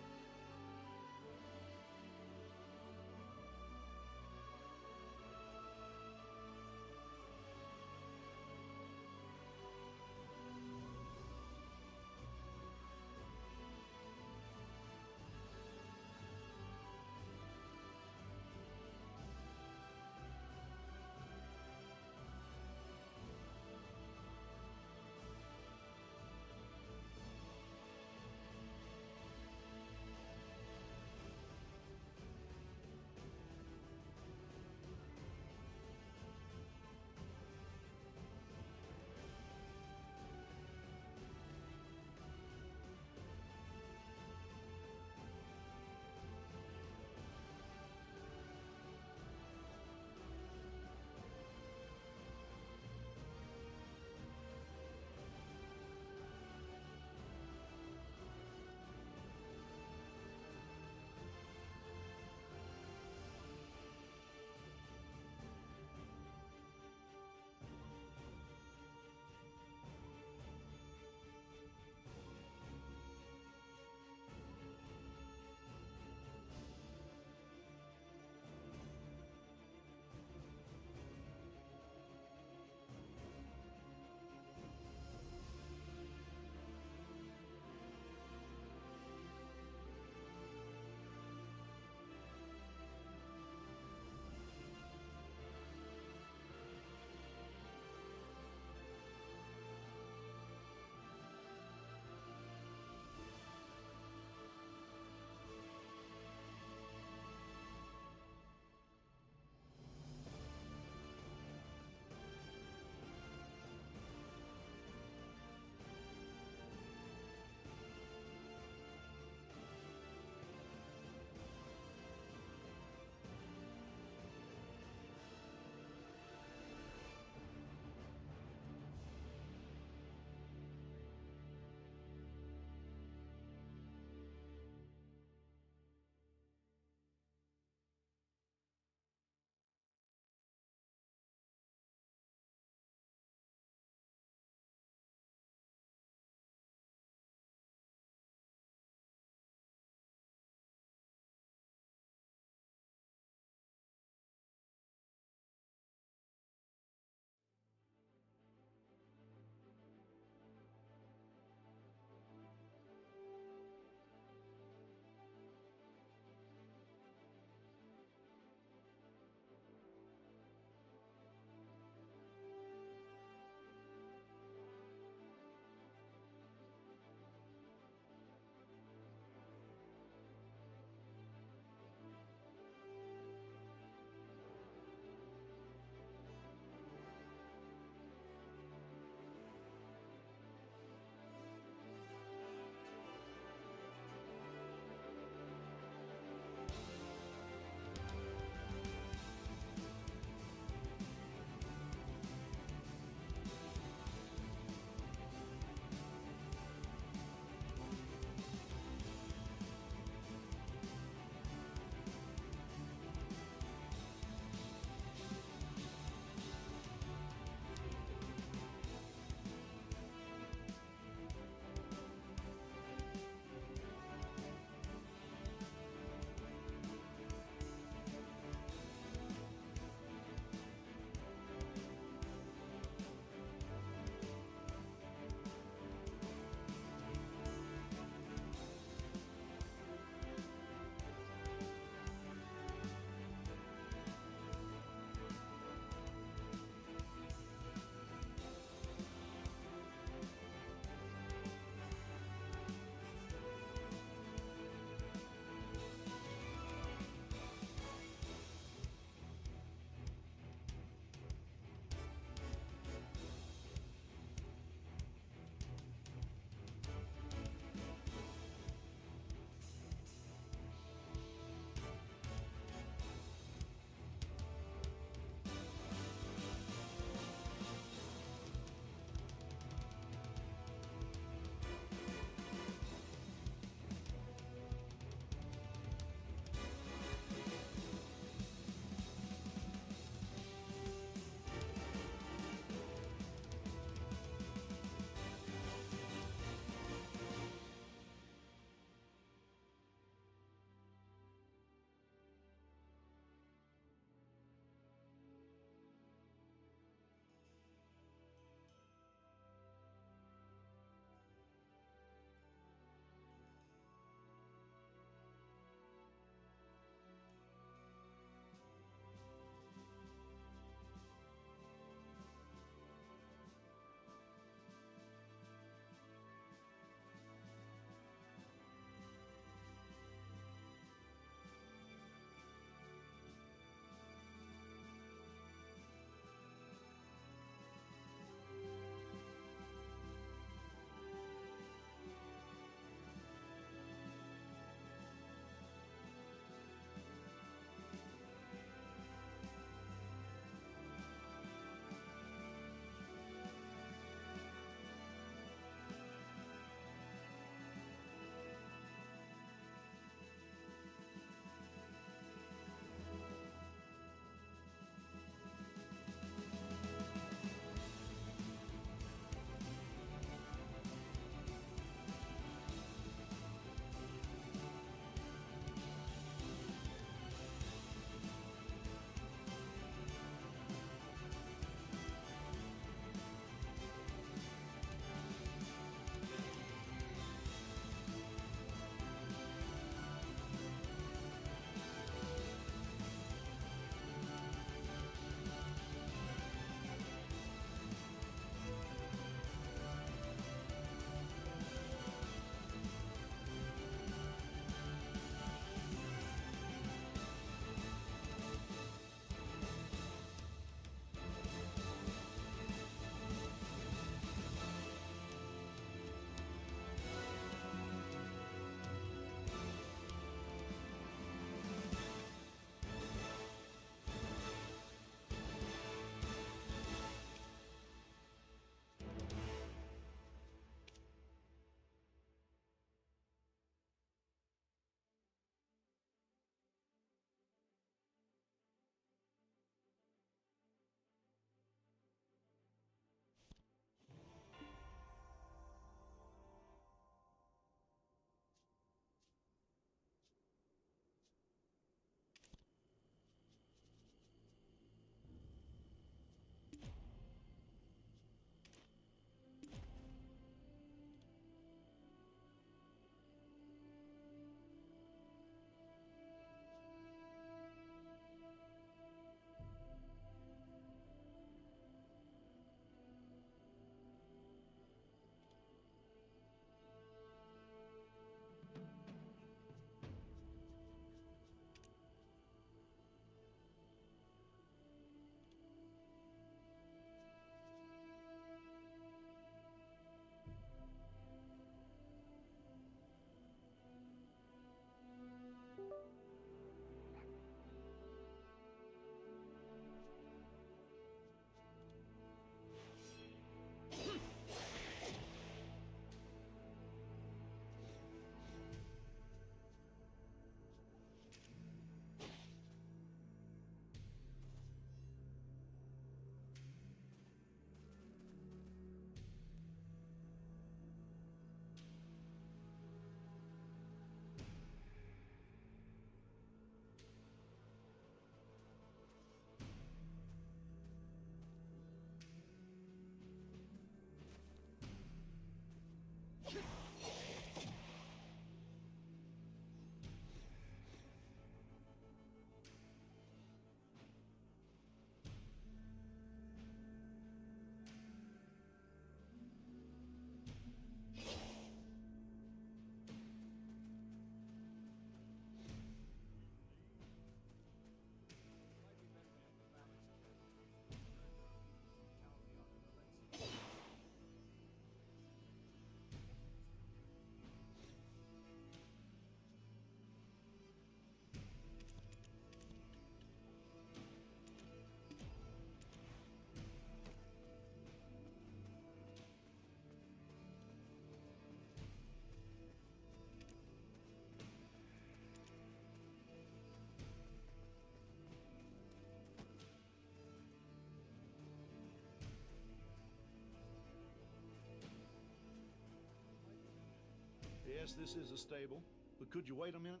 Yes, this is a stable, but could you wait a minute?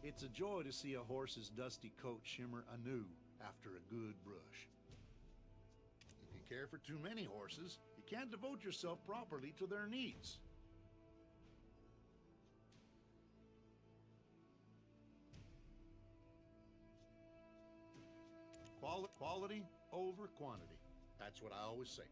It's a joy to see a horse's dusty coat shimmer anew after a good brush. If you care for too many horses, you can't devote yourself properly to their needs. Quality over quantity. That's what I always say.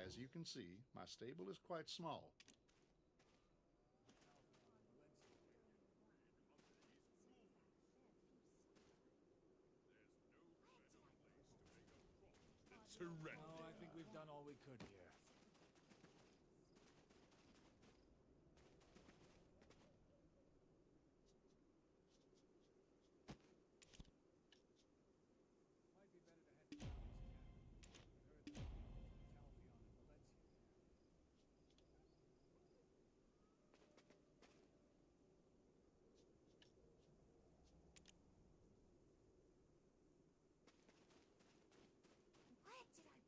As you can see, my stable is quite small. Surrender. No, I think we've done all we could here. What did I...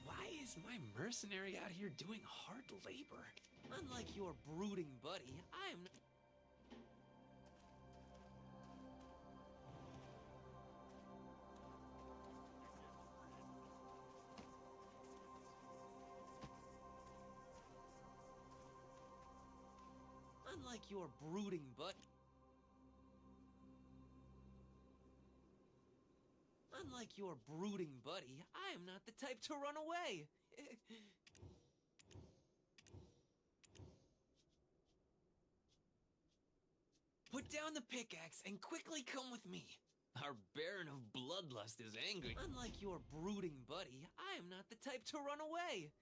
Why is my mercenary out here doing hard labor? Unlike your brooding buddy, I am... Unlike your brooding buddy... Unlike your brooding buddy, I am not the type to run away. Put down the pickaxe and quickly come with me. Our Baron of Bloodlust is angry. Unlike your brooding buddy, I am not the type to run away.